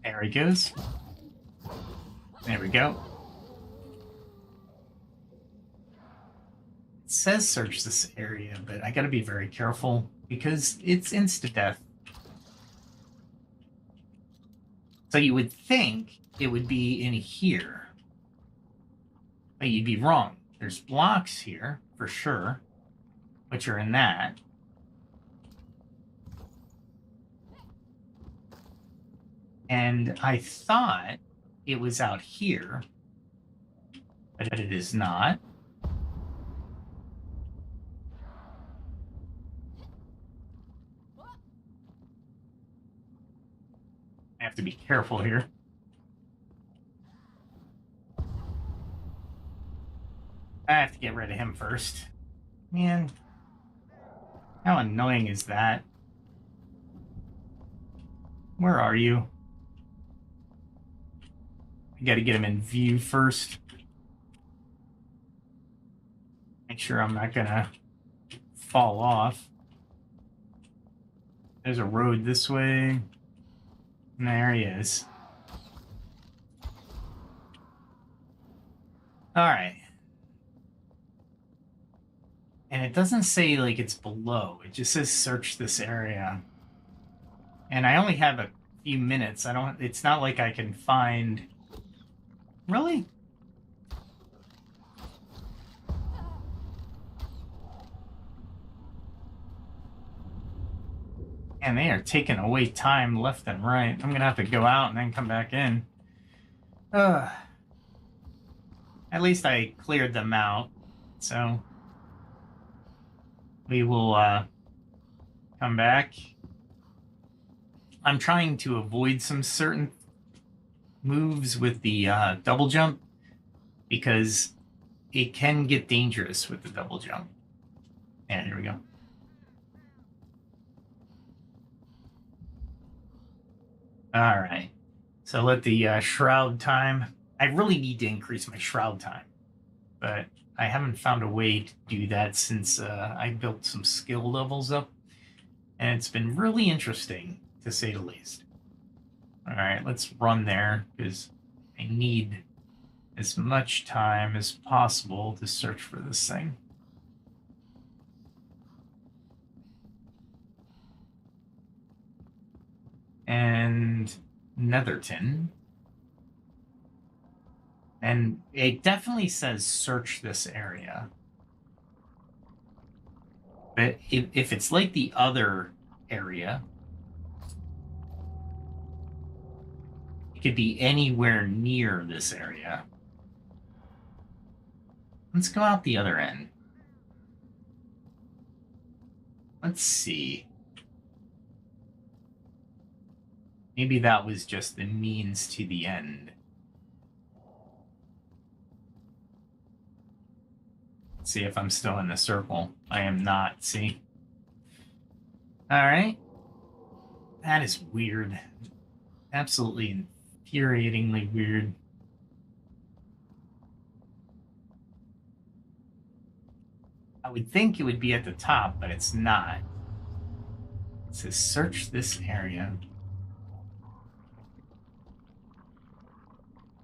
there he goes. There we go. It says search this area, but I gotta be very careful because it's insta-death. So you would think it would be in here. But you'd be wrong. There's blocks here, for sure, which are in that. And I thought it was out here, but it is not. I have to be careful here. I have to get rid of him first. Man, how annoying is that? Where are you? I gotta get him in view first. Make sure I'm not gonna fall off. There's a road this way. And there he is. Alright. And it doesn't say like it's below. It just says search this area. And I only have a few minutes. It's not like I can find... Really? And they are taking away time left and right. I'm gonna have to go out and then come back in. At least I cleared them out. So... we will come back. I'm trying to avoid some certain moves with the double jump because it can get dangerous with the double jump. Yeah, here we go. All right. So let the shroud time. I really need to increase my shroud time, but I haven't found a way to do that since I built some skill levels up. And it's been really interesting, to say the least. Alright, let's run there, because I need as much time as possible to search for this thing. And Netherton. And it definitely says search this area. But if it's like the other area, it could be anywhere near this area. Let's go out the other end. Let's see. Maybe that was just the means to the end. Let's see if I'm still in the circle. I am not, see? Alright. That is weird. Absolutely infuriatingly weird. I would think it would be at the top, but it's not. It says search this area.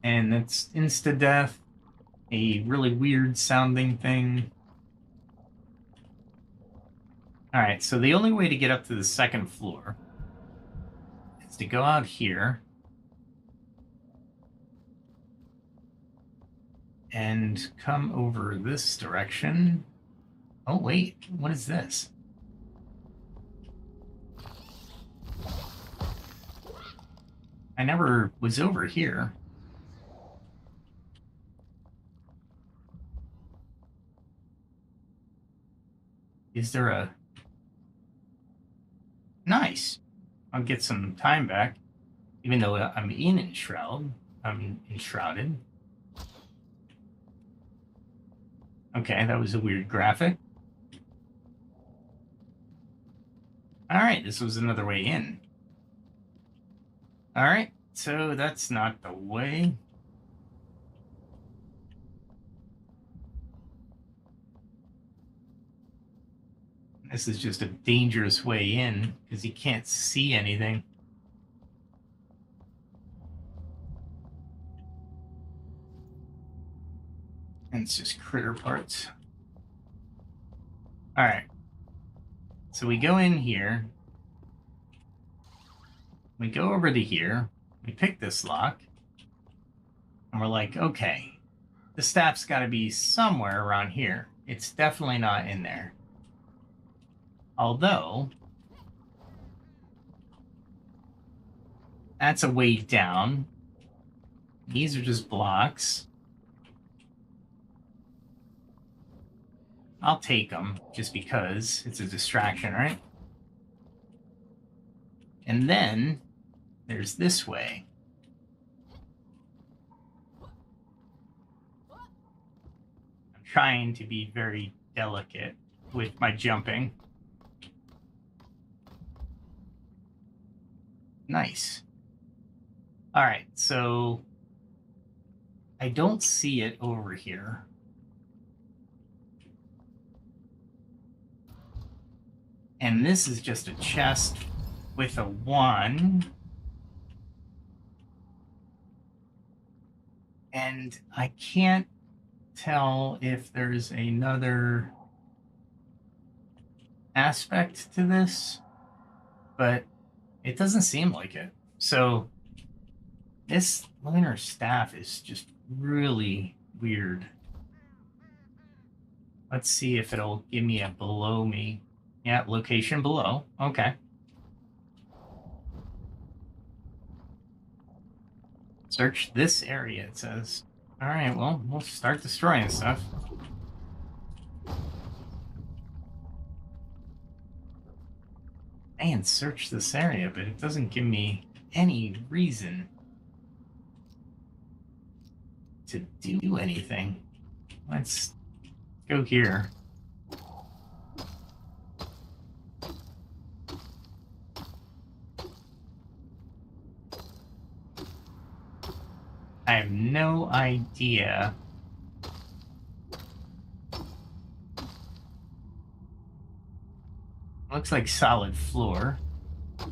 And it's insta-death. A really weird sounding thing. Alright, so the only way to get up to the second floor is to go out here and come over this direction. Oh, wait, what is this? I never was over here. Is there a... Nice. I'll get some time back. Even though I'm in Enshrouded. I'm Enshrouded. Okay, that was a weird graphic. Alright, this was another way in. Alright, so that's not the way. This is just a dangerous way in, because you can't see anything. And it's just critter parts. Alright. So we go in here. We go over to here. We pick this lock. And we're like, okay, the staff's got to be somewhere around here. It's definitely not in there. Although, that's a way down. These are just blocks. I'll take them just because it's a distraction, right? And then there's this way. I'm trying to be very delicate with my jumping. Nice. All right, so I don't see it over here. And this is just a chest with a 1. And I can't tell if there's another aspect to this, but it doesn't seem like it. So this lunar staff is just really weird. Let's see if it'll give me a below me. Yeah, location below. Okay. Search this area, it says. All right, well, we'll start destroying stuff. And search this area, but it doesn't give me any reason to do anything. Let's go here. I have no idea Looks like solid floor. I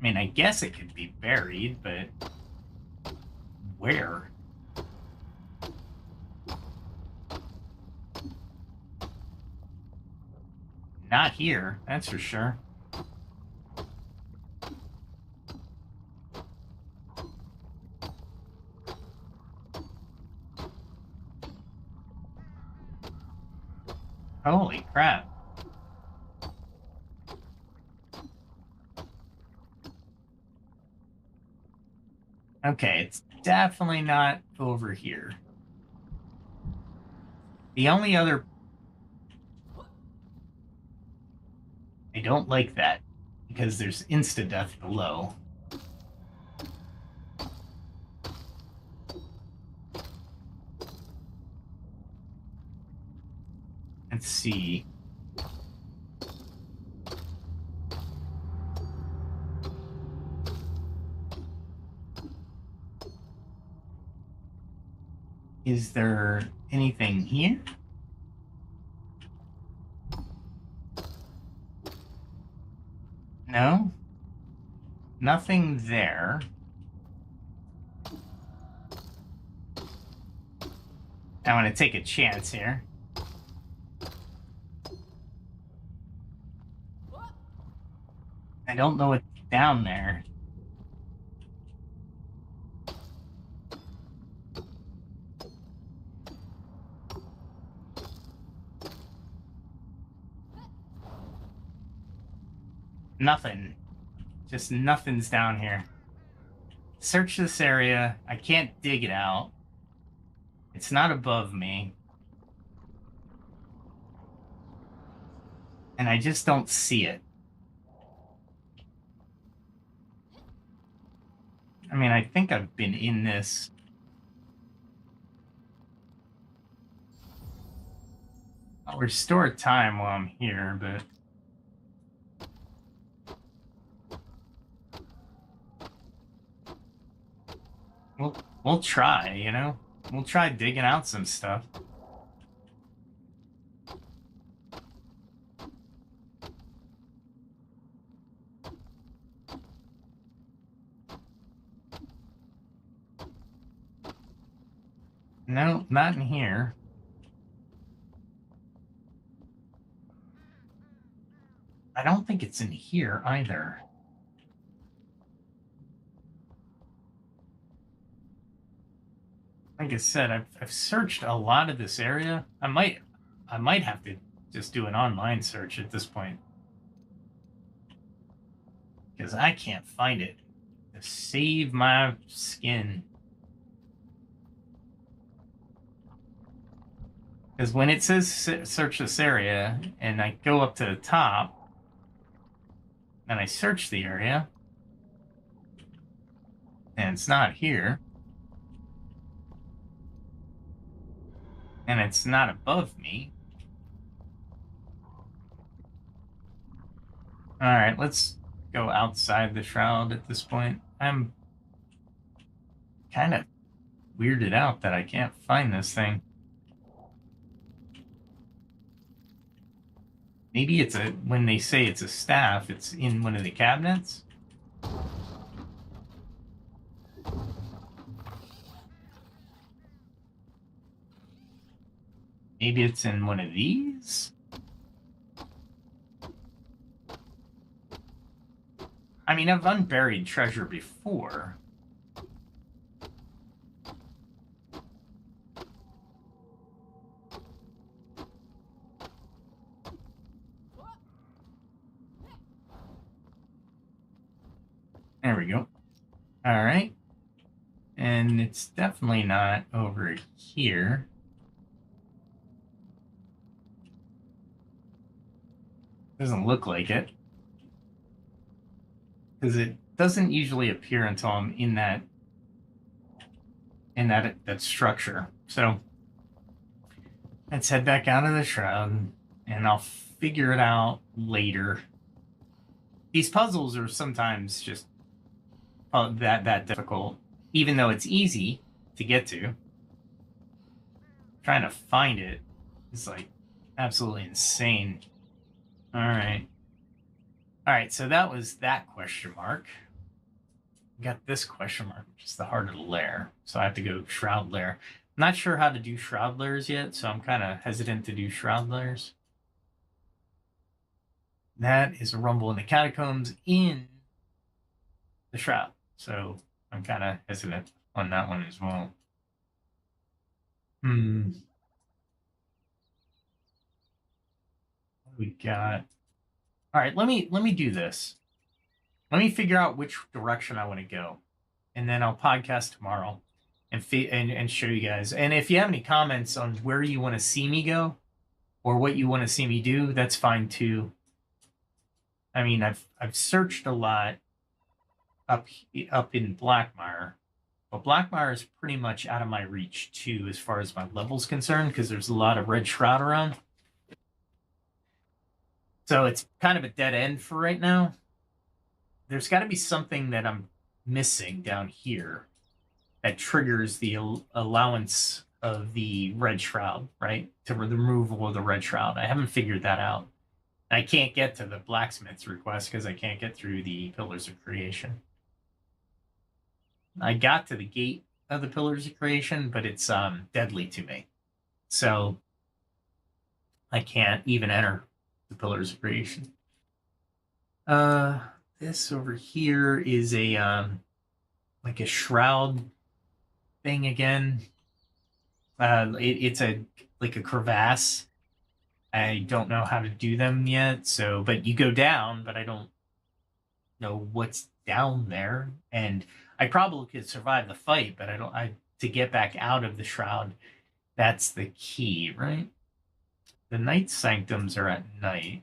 mean, I guess it could be buried, but where? Not here, that's for sure. Holy crap. Okay, it's definitely not over here. The only other... I don't like that, because there's insta-death below. Let's see. Is there anything here? No? Nothing there. I want to take a chance here. I don't know what's down there. Nothing. Just nothing's down here. Search this area. I can't dig it out. It's not above me. And I just don't see it. I mean, I think I've been in this. I'll restore time while I'm here, but... We'll try, you know? We'll try digging out some stuff. No, not in here. I don't think it's in here either. Like I said, I've searched a lot of this area. I might have to just do an online search at this point, because I can't find it to save my skin. Because when it says search this area, and I go up to the top, and I search the area, and it's not here. And it's not above me. Alright, let's go outside the shroud at this point. I'm kind of weirded out that I can't find this thing. Maybe it's when they say it's a staff, it's in one of the cabinets? Maybe it's in one of these? I mean, I've unburied treasure before. There we go. All right. And it's definitely not over here. Doesn't look like it. Because it doesn't usually appear until I'm in that structure. So let's head back out of the shroud, and I'll figure it out later. These puzzles are sometimes just that difficult, even though it's easy to get to. trying to find it is like absolutely insane. All right. All right, so that was that question mark. We got this question mark, which is the heart of the lair. So I have to go shroud lair. I'm not sure how to do shroud lairs yet, so I'm kind of hesitant to do shroud lairs. That is a rumble in the catacombs in the shroud. So I'm kind of hesitant on that one as well. What do we got? All right, let me do this. Let me figure out which direction I want to go, and then I'll podcast tomorrow and show you guys. And if you have any comments on where you want to see me go or what you want to see me do, that's fine too. I mean, I've searched a lot up in Blackmire, but Blackmire is pretty much out of my reach too as far as my level's concerned because there's a lot of red shroud around. So it's kind of a dead end for right now. There's got to be something that I'm missing down here that triggers the allowance of the red shroud, right? To the removal of the red shroud. I haven't figured that out. I can't get to the blacksmith's request because I can't get through the Pillars of Creation. I got to the gate of the Pillars of Creation, but it's deadly to me. So I can't even enter the Pillars of Creation. This over here is a like a shroud thing again. It's like a crevasse. I don't know how to do them yet. So, but you go down, but I don't know what's down there. And I probably could survive the fight, but to get back out of the shroud, that's the key, right? The night sanctums are at night.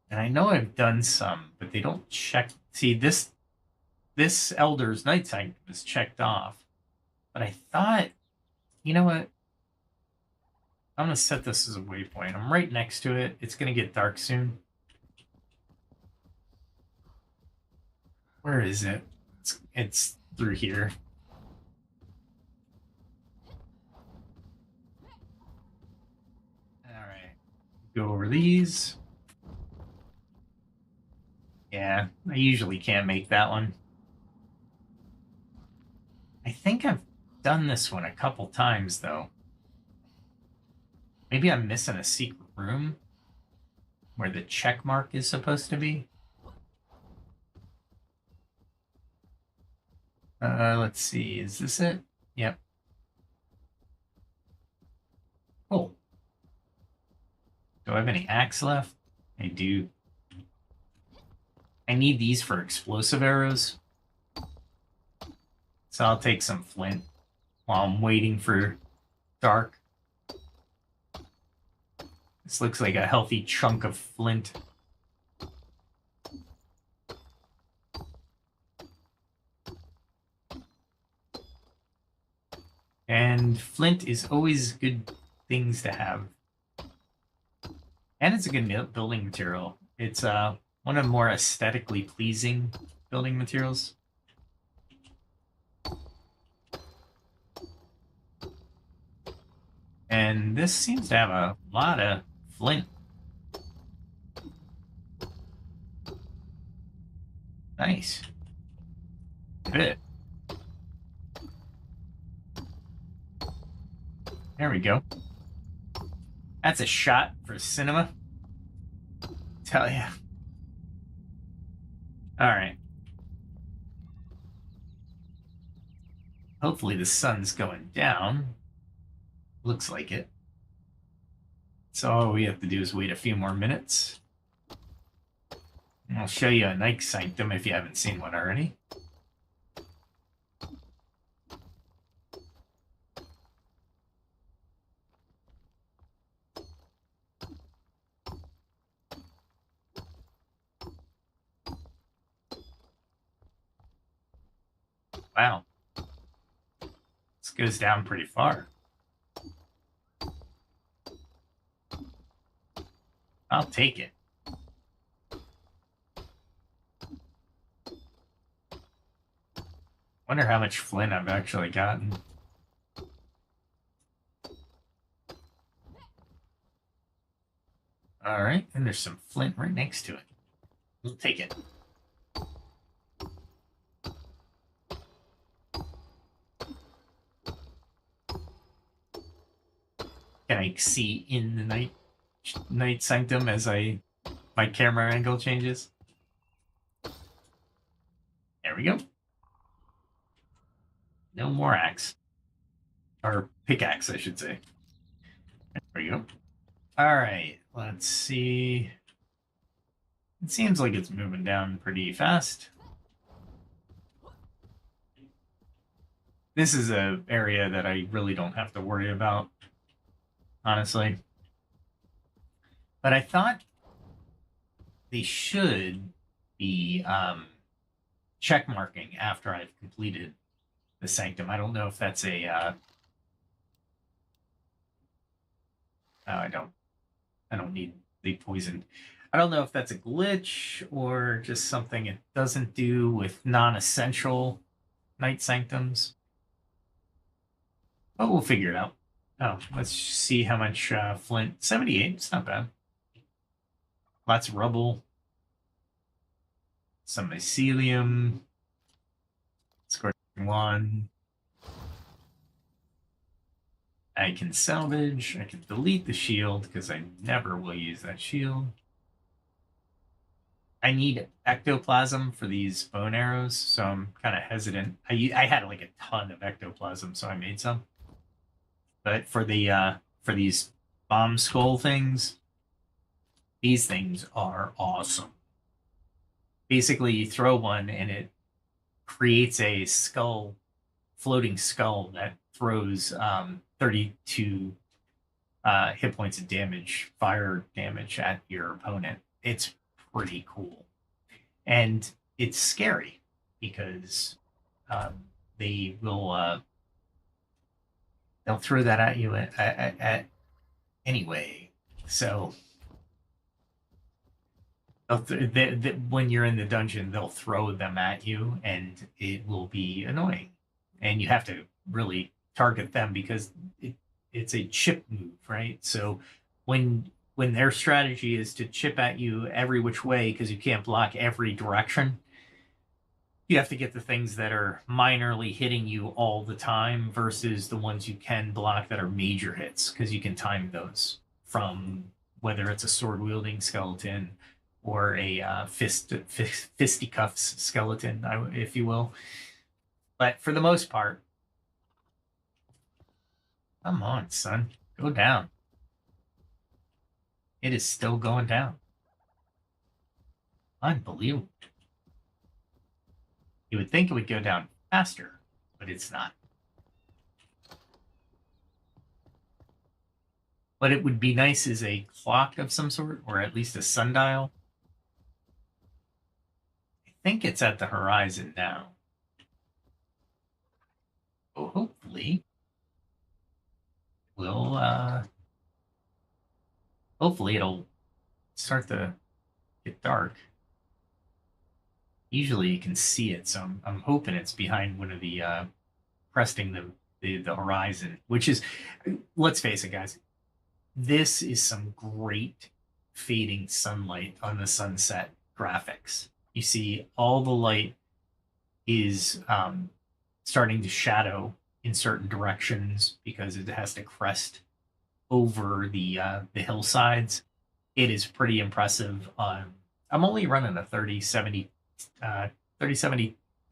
And I know I've done some, but they don't check. See, this Elder's Night Sanctum is checked off. But I thought, you know what? I'm going to set this as a waypoint. I'm right next to it. It's going to get dark soon. Where is it? It's through here. All right. Go over these. Yeah, I usually can't make that one. I think I've done this one a couple times, though. Maybe I'm missing a secret room where the check mark is supposed to be. Let's see. Is this it? Yep. Cool. Do I have any axe left? I do. I need these for explosive arrows. So I'll take some flint while I'm waiting for dark. This looks like a healthy chunk of flint. And flint is always good things to have. And it's a good building material. It's one of the more aesthetically pleasing building materials. And this seems to have a lot of flint. Nice. Good. There we go. That's a shot for cinema. Tell ya. All right. Hopefully the sun's going down. Looks like it. So all we have to do is wait a few more minutes. And I'll show you a night sanctum if you haven't seen one already. Wow. This goes down pretty far. I'll take it. Wonder how much flint I've actually gotten. right, and there's some flint right next to it. We'll take it. Can I see in the night sanctum as my camera angle changes? There we go. No more axe. Or pickaxe, I should say. There we go. Alright, let's see. It seems like it's moving down pretty fast. This is an area that I really don't have to worry about, honestly. But I thought they should be check marking after I've completed the sanctum. I don't know if that's a... No, I don't need the poison. I don't know if that's a glitch or just something it doesn't do with non-essential night sanctums. But we'll figure it out. Oh, let's see how much flint. 78, it's not bad. Lots of rubble. Some mycelium. Scorching one. I can salvage. I can delete the shield because I never will use that shield. I need ectoplasm for these bone arrows, so I'm kind of hesitant. I had like a ton of ectoplasm, so I made some. But for these bomb skull things, these things are awesome. Basically, you throw one and it creates a skull, floating skull that throws 32 hit points of damage, fire damage at your opponent. It's pretty cool. And it's scary because they will they'll throw that at you at anyway. So when you're in the dungeon, they'll throw them at you, and it will be annoying. And you have to really target them because it's a chip move, right? So when their strategy is to chip at you every which way because you can't block every direction, you have to get the things that are minorly hitting you all the time versus the ones you can block that are major hits, because you can time those from whether it's a sword-wielding skeleton or a fisticuffs skeleton, if you will. But for the most part, come on, son, go down. It is still going down. Unbelievable. You would think it would go down faster, but it's not. What it would be nice is a clock of some sort, or at least a sundial. I think it's at the horizon now. So hopefully hopefully it'll start to get dark. Usually you can see it, so I'm hoping it's behind one of the cresting the horizon, which is, let's face it, guys, this is some great fading sunlight on the sunset graphics. You see all the light is starting to shadow in certain directions because it has to crest over the hillsides. It is pretty impressive. I'm only running a 3070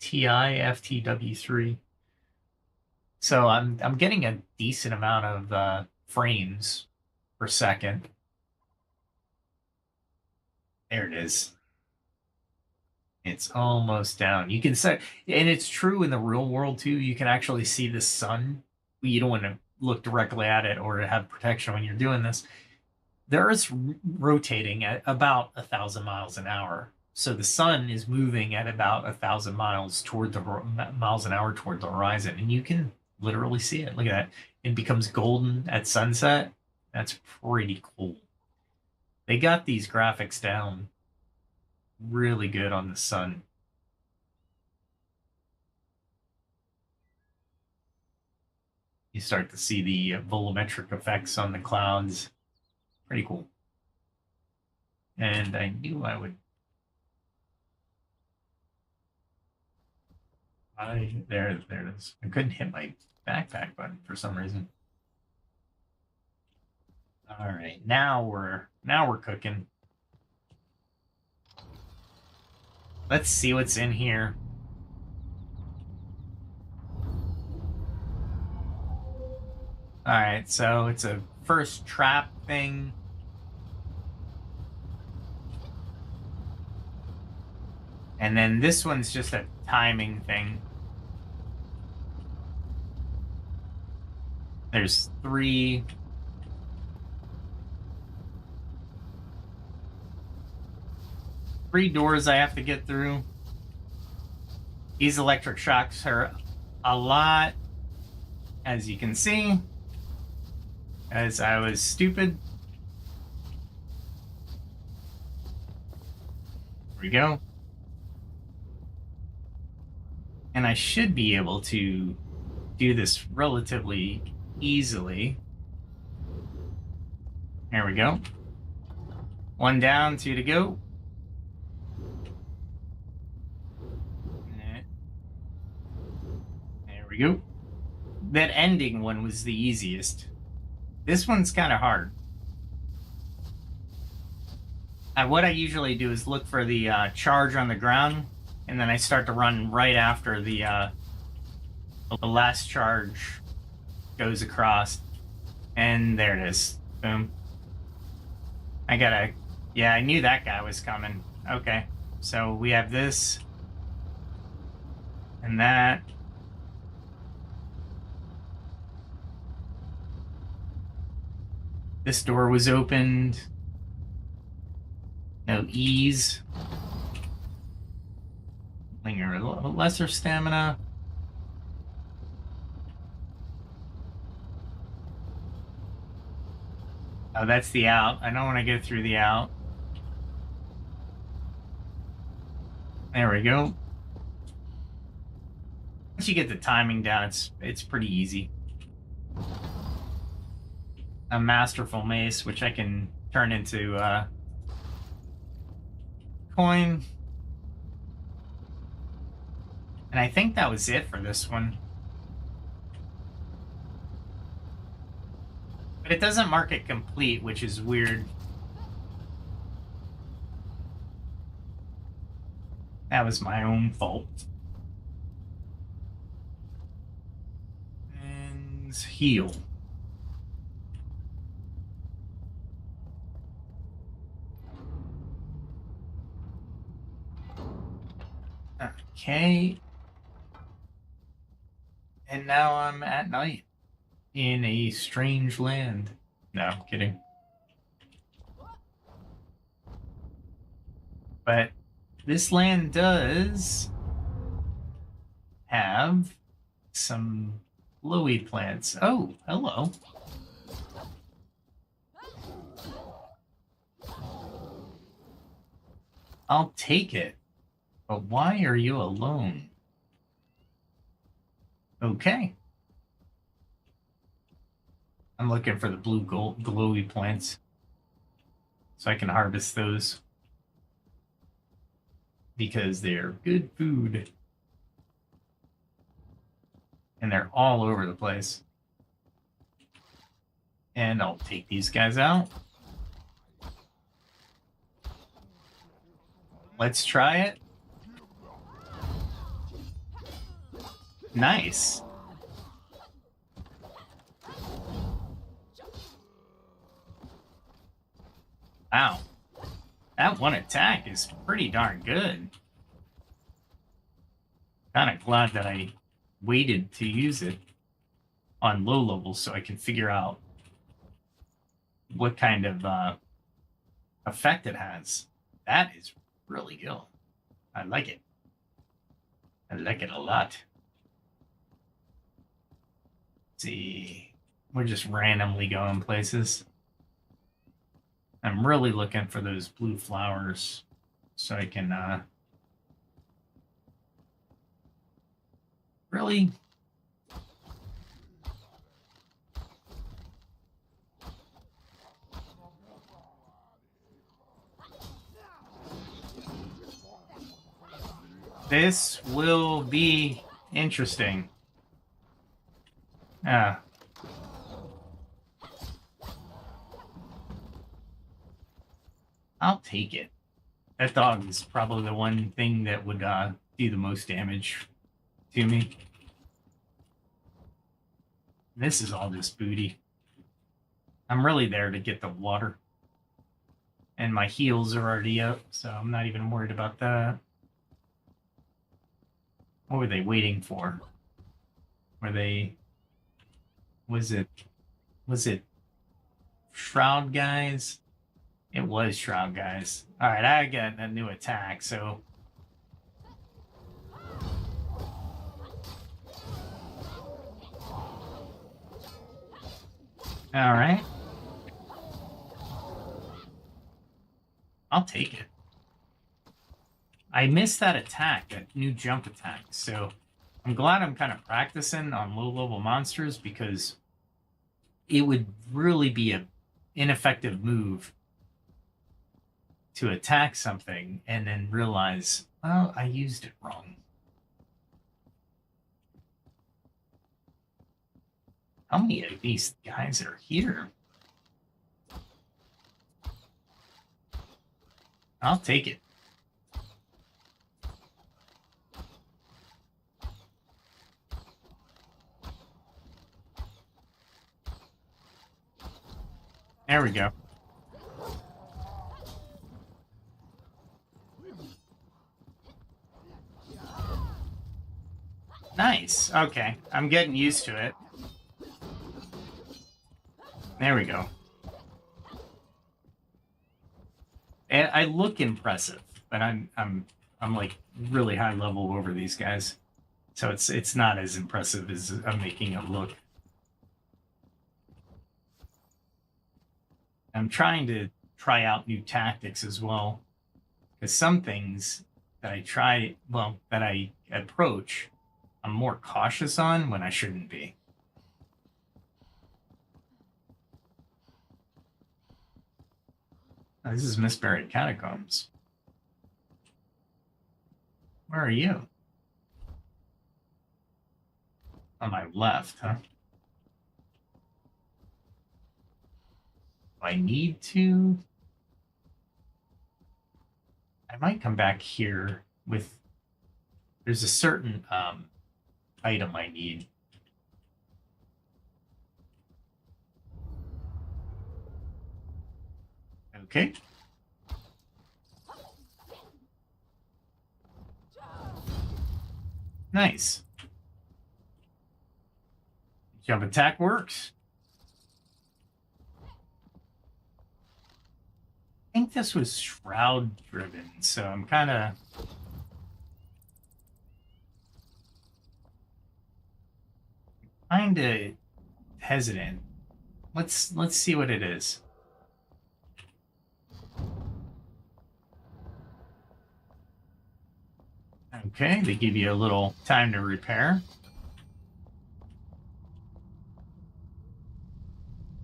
Ti FTW3, so I'm getting a decent amount of frames per second. There it is. It's almost down. You can set, and it's true in the real world too. You can actually see the sun. You don't want to look directly at it or have protection when you're doing this. The Earth's rotating at about 1,000 miles an hour. So the sun is moving at about 1,000 miles an hour toward the horizon, and you can literally see it. Look at that. It becomes golden at sunset. That's pretty cool. They got these graphics down really good on the sun. You start to see the volumetric effects on the clouds. Pretty cool. And I knew I would. There it is. I couldn't hit my backpack button for some reason. All right, now we're cooking. Let's see what's in here. All right, so it's a first trap thing. And then this one's just a timing thing. There's three doors I have to get through. These electric shocks are a lot, as you can see, as I was stupid. There we go. And I should be able to do this relatively easily. There we go. One down, two to go. There we go. That ending one was the easiest. This one's kind of hard. What I usually do is look for the charge on the ground, and then I start to run right after the last charge goes across. And there it is. Boom. Yeah, I knew that guy was coming. Okay. So we have this. And that. This door was opened. No ease. Linger, lesser stamina. Oh, that's the out. I don't want to go through the out. There we go. Once you get the timing down, it's pretty easy. A masterful mace, which I can turn into coin. And I think that was it for this one. But it doesn't mark it complete, which is weird. That was my own fault. And heal. Okay. And now I'm at night in a strange land. No, I'm kidding. But this land does have some glowy plants. Oh, hello. I'll take it. But why are you alone? Okay. I'm looking for the blue glowy plants so I can harvest those because they're good food. And they're all over the place. And I'll take these guys out. Let's try it. Nice. Wow. That one attack is pretty darn good. Kind of glad that I waited to use it on low levels so I can figure out what kind of effect it has. That is really good. I like it. I like it a lot. Let's see. We're just randomly going places. I'm really looking for those blue flowers so I can really This will be interesting. Ah. I'll take it. That dog is probably the one thing that would do the most damage to me. This is all just booty. I'm really there to get the water. And my heals are already up, so I'm not even worried about that. What were they waiting for? Were they... Was it Shroud guys? It was Shroud guys. Alright, I got a new attack, so... Alright. I'll take it. I missed that attack, that new jump attack, so I'm glad I'm kind of practicing on low-level monsters because it would really be an ineffective move to attack something and then realize, oh, I used it wrong. How many of these guys are here? I'll take it. There we go. Nice. Okay. I'm getting used to it. There we go. And I look impressive, but I'm like really high level over these guys. So it's not as impressive as I'm making it look. I'm trying to try out new tactics as well. Because some things that I approach, I'm more cautious on when I shouldn't be. Oh, this is Misburied Catacombs. Where are you? On my left, huh? I need to... I might come back here with... There's a certain item I need. Okay. Nice. Jump attack works. I think this was Shroud driven, so I'm kind of hesitant. Let's see what it is. Okay, they give you a little time to repair.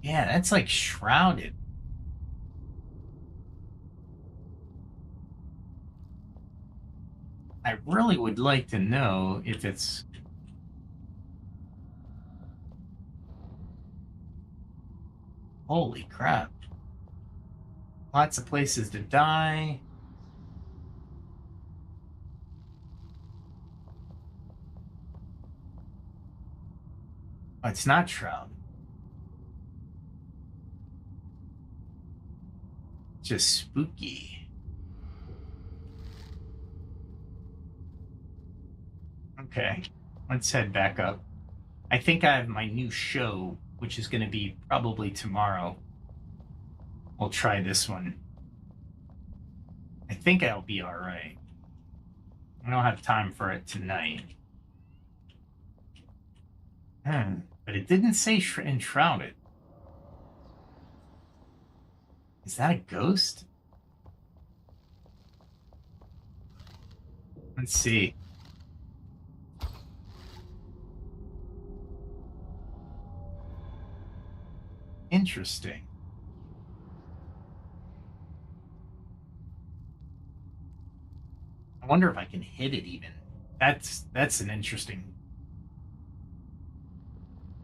Yeah, that's like Shrouded. I really would like to know if it's... Holy crap. Lots of places to die. Oh, it's not Shroud. Just spooky. Okay, let's head back up. I think I have my new show, which is going to be probably tomorrow. We'll try this one. I think I'll be all right. I don't have time for it tonight. But it didn't say Enshrouded. Is that a ghost? Let's see. Interesting. I wonder if I can hit it even. That's an interesting.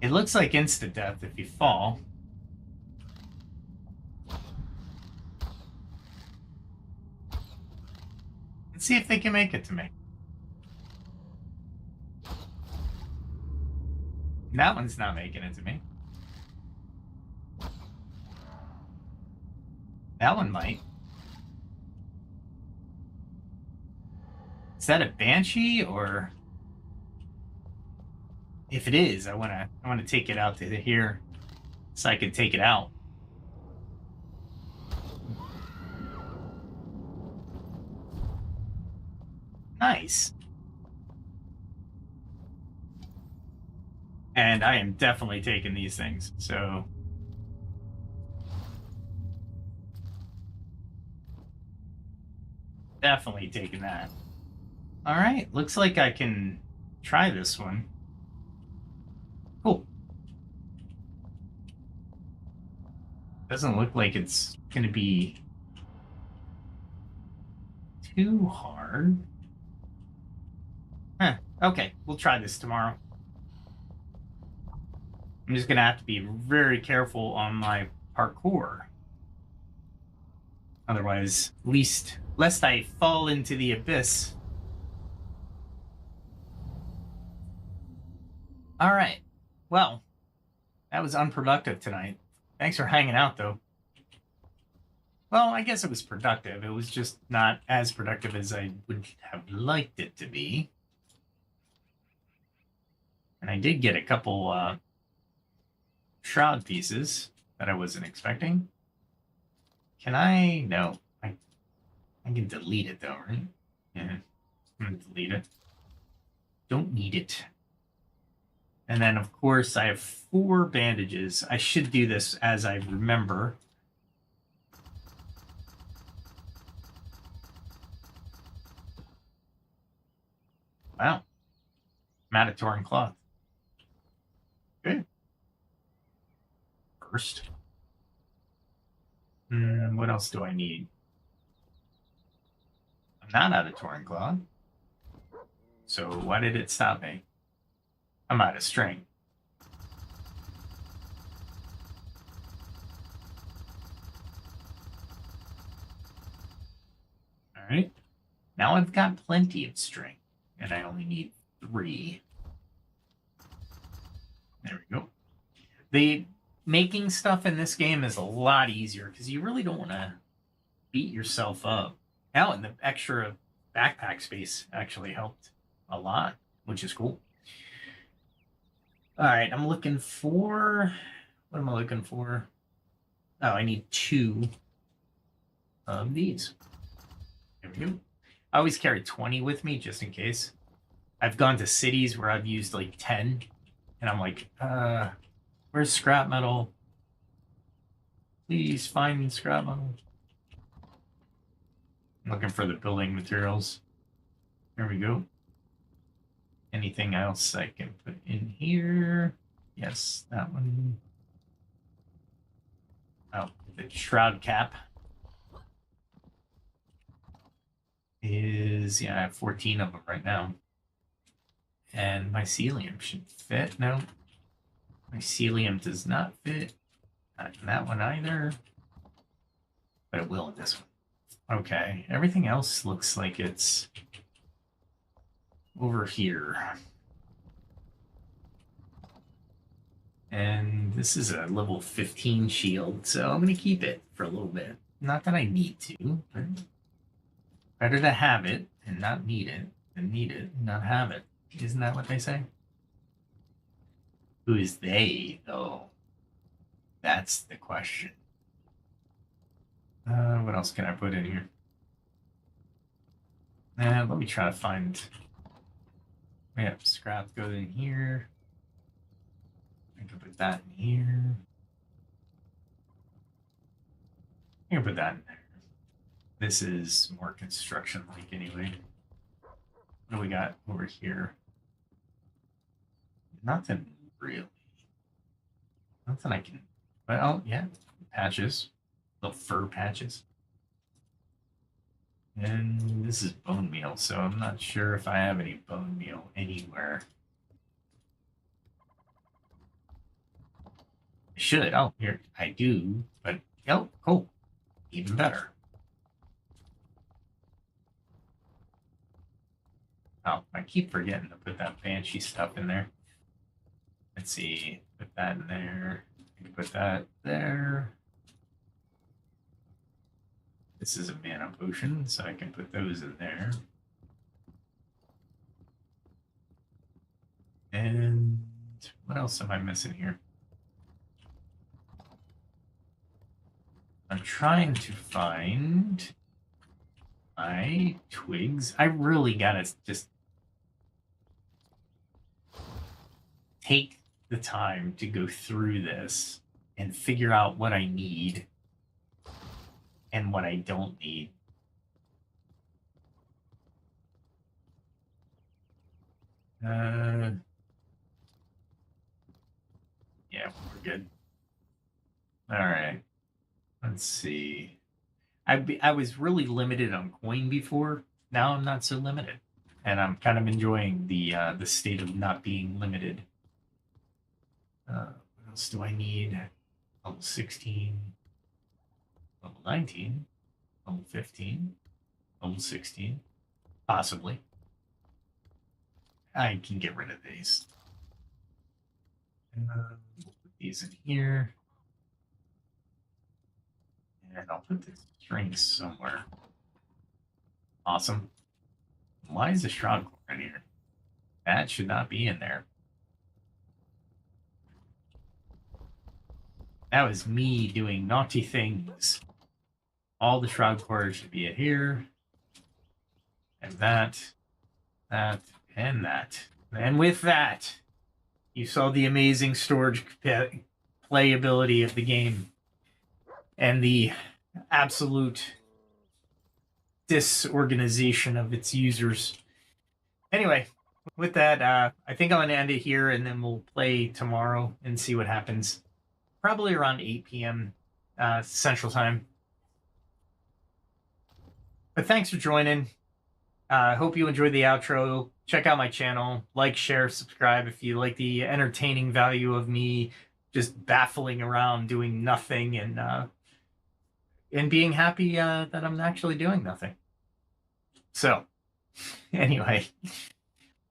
It looks like instant death if you fall. Let's see if they can make it to me. That one's not making it to me. That one might. Is that a banshee or? If it is, I wanna take it out to here so I can take it out. Nice. And I am definitely taking these things, so. Definitely taking that. All right, looks like I can try this one. Cool. Doesn't look like it's gonna be too hard. Huh, okay, we'll try this tomorrow. I'm just gonna have to be very careful on my parkour. Otherwise, lest I fall into the abyss. All right. Well, that was unproductive tonight. Thanks for hanging out, though. Well, I guess it was productive. It was just not as productive as I would have liked it to be. And I did get a couple shroud pieces that I wasn't expecting. Can I? No. I can delete it, though, right? Yeah. I'm going to delete it. Don't need it. And then, of course, I have 4 bandages. I should do this as I remember. Wow. Matador and cloth. Good. First. What else do I need? I'm not out of Torn Claw. So why did it stop me? I'm out of string. Alright. Now I've got plenty of string. And I only need 3. There we go. The making stuff in this game is a lot easier because you really don't want to beat yourself up. Now, and the extra backpack space actually helped a lot, which is cool. All right, I'm looking for. What am I looking for? Oh, I need 2 of these. There we go. I always carry 20 with me just in case. I've gone to cities where I've used like 10, and I'm like, where's scrap metal? Please find scrap metal. I'm looking for the building materials. There we go. Anything else I can put in here? Yes, that one. Oh, the shroud cap is, yeah, I have 14 of them right now. And mycelium should fit. No, mycelium does not fit. Not in that one either. But it will in this one. Okay, everything else looks like it's over here. And this is a level 15 shield, so I'm going to keep it for a little bit. Not that I need to, but better to have it and not need it than need it and not have it. Isn't that what they say? Who is they, though? That's the question. What else can I put in here? Let me try to find. Yeah, scrap goes in here. I can put that in here. I can put that in there. This is more construction-like anyway. What do we got over here? Nothing really. Nothing I can. Well, yeah, patches. Little fur patches. And this is bone meal, so I'm not sure if I have any bone meal anywhere. I should. Oh, here. I do. But, oh, cool. Even better. Oh, I keep forgetting to put that banshee stuff in there. Let's see. Put that in there. I can put that there. This is a mana potion, so I can put those in there. And what else am I missing here? I'm trying to find my twigs. I really gotta just take the time to go through this and figure out what I need and what I don't need. Yeah, we're good. All right. Let's see. I was really limited on coin before. Now I'm not so limited, and I'm kind of enjoying the state of not being limited. What else do I need? Level 16, level 19, level 15, level 16, possibly. I can get rid of these. And we'll put these in here. And I'll put the strings somewhere. Awesome. Why is the shroud core in here? That should not be in there. That was me doing naughty things. All the shroud cores should be in here. And that, and that. And with that, you saw the amazing storage playability of the game. And the absolute disorganization of its users. Anyway, with that, I think I'm going to end it here, and then we'll play tomorrow and see what happens. Probably around 8 p.m. Central Time. But thanks for joining. I hope you enjoyed the outro. Check out my channel. Like, share, subscribe if you like the entertaining value of me just baffling around doing nothing and being happy that I'm actually doing nothing. So, anyway,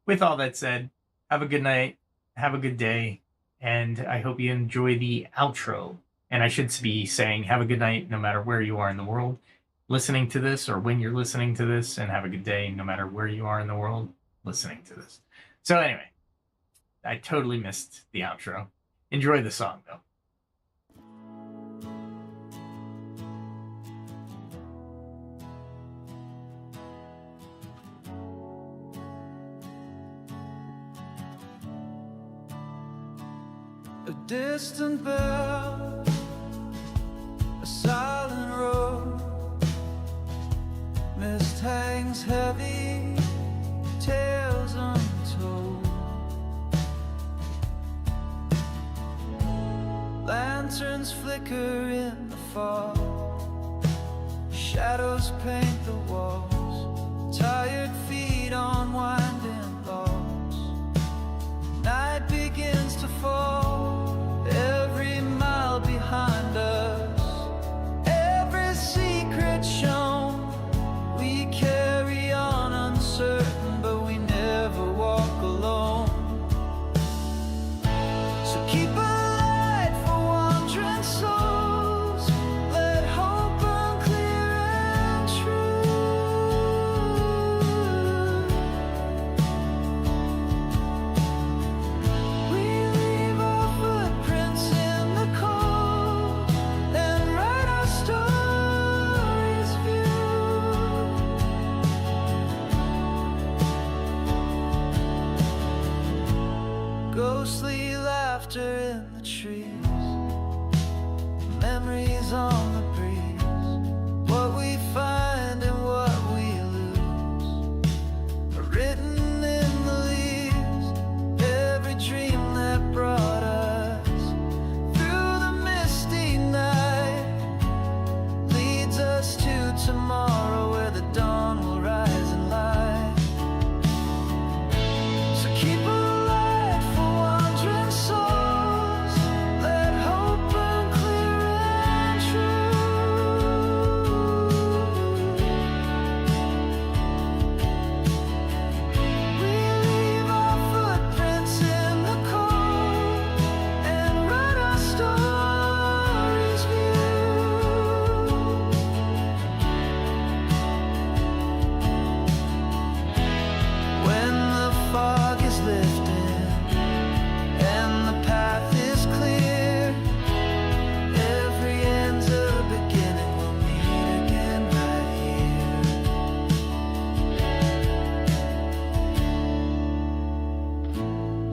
with all that said, have a good night, have a good day, and I hope you enjoy the outro. And I should be saying have a good night no matter where you are in the world listening to this, or when you're listening to this, and have a good day no matter where you are in the world listening to this. So anyway, I totally missed the outro. Enjoy the song, though. A distant bell, a silent road, mist hangs heavy, tales untold. Lanterns flicker in the fog, shadows paint the walls, tired feet on winding logs. Night begins to fall, every mile behind us, every secret shown. We carry on uncertain, but we never walk alone. So keep a light for wandering souls, let hope burn clear and true. We leave our footprints in the cold and write our stories view. Ghostly laughter in the trees, memories on the breeze. What we find and what we lose are written in the leaves. Every dream that brought us through the misty night leads us to tomorrow where the dawn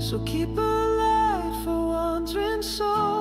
So keep a light for wandering souls.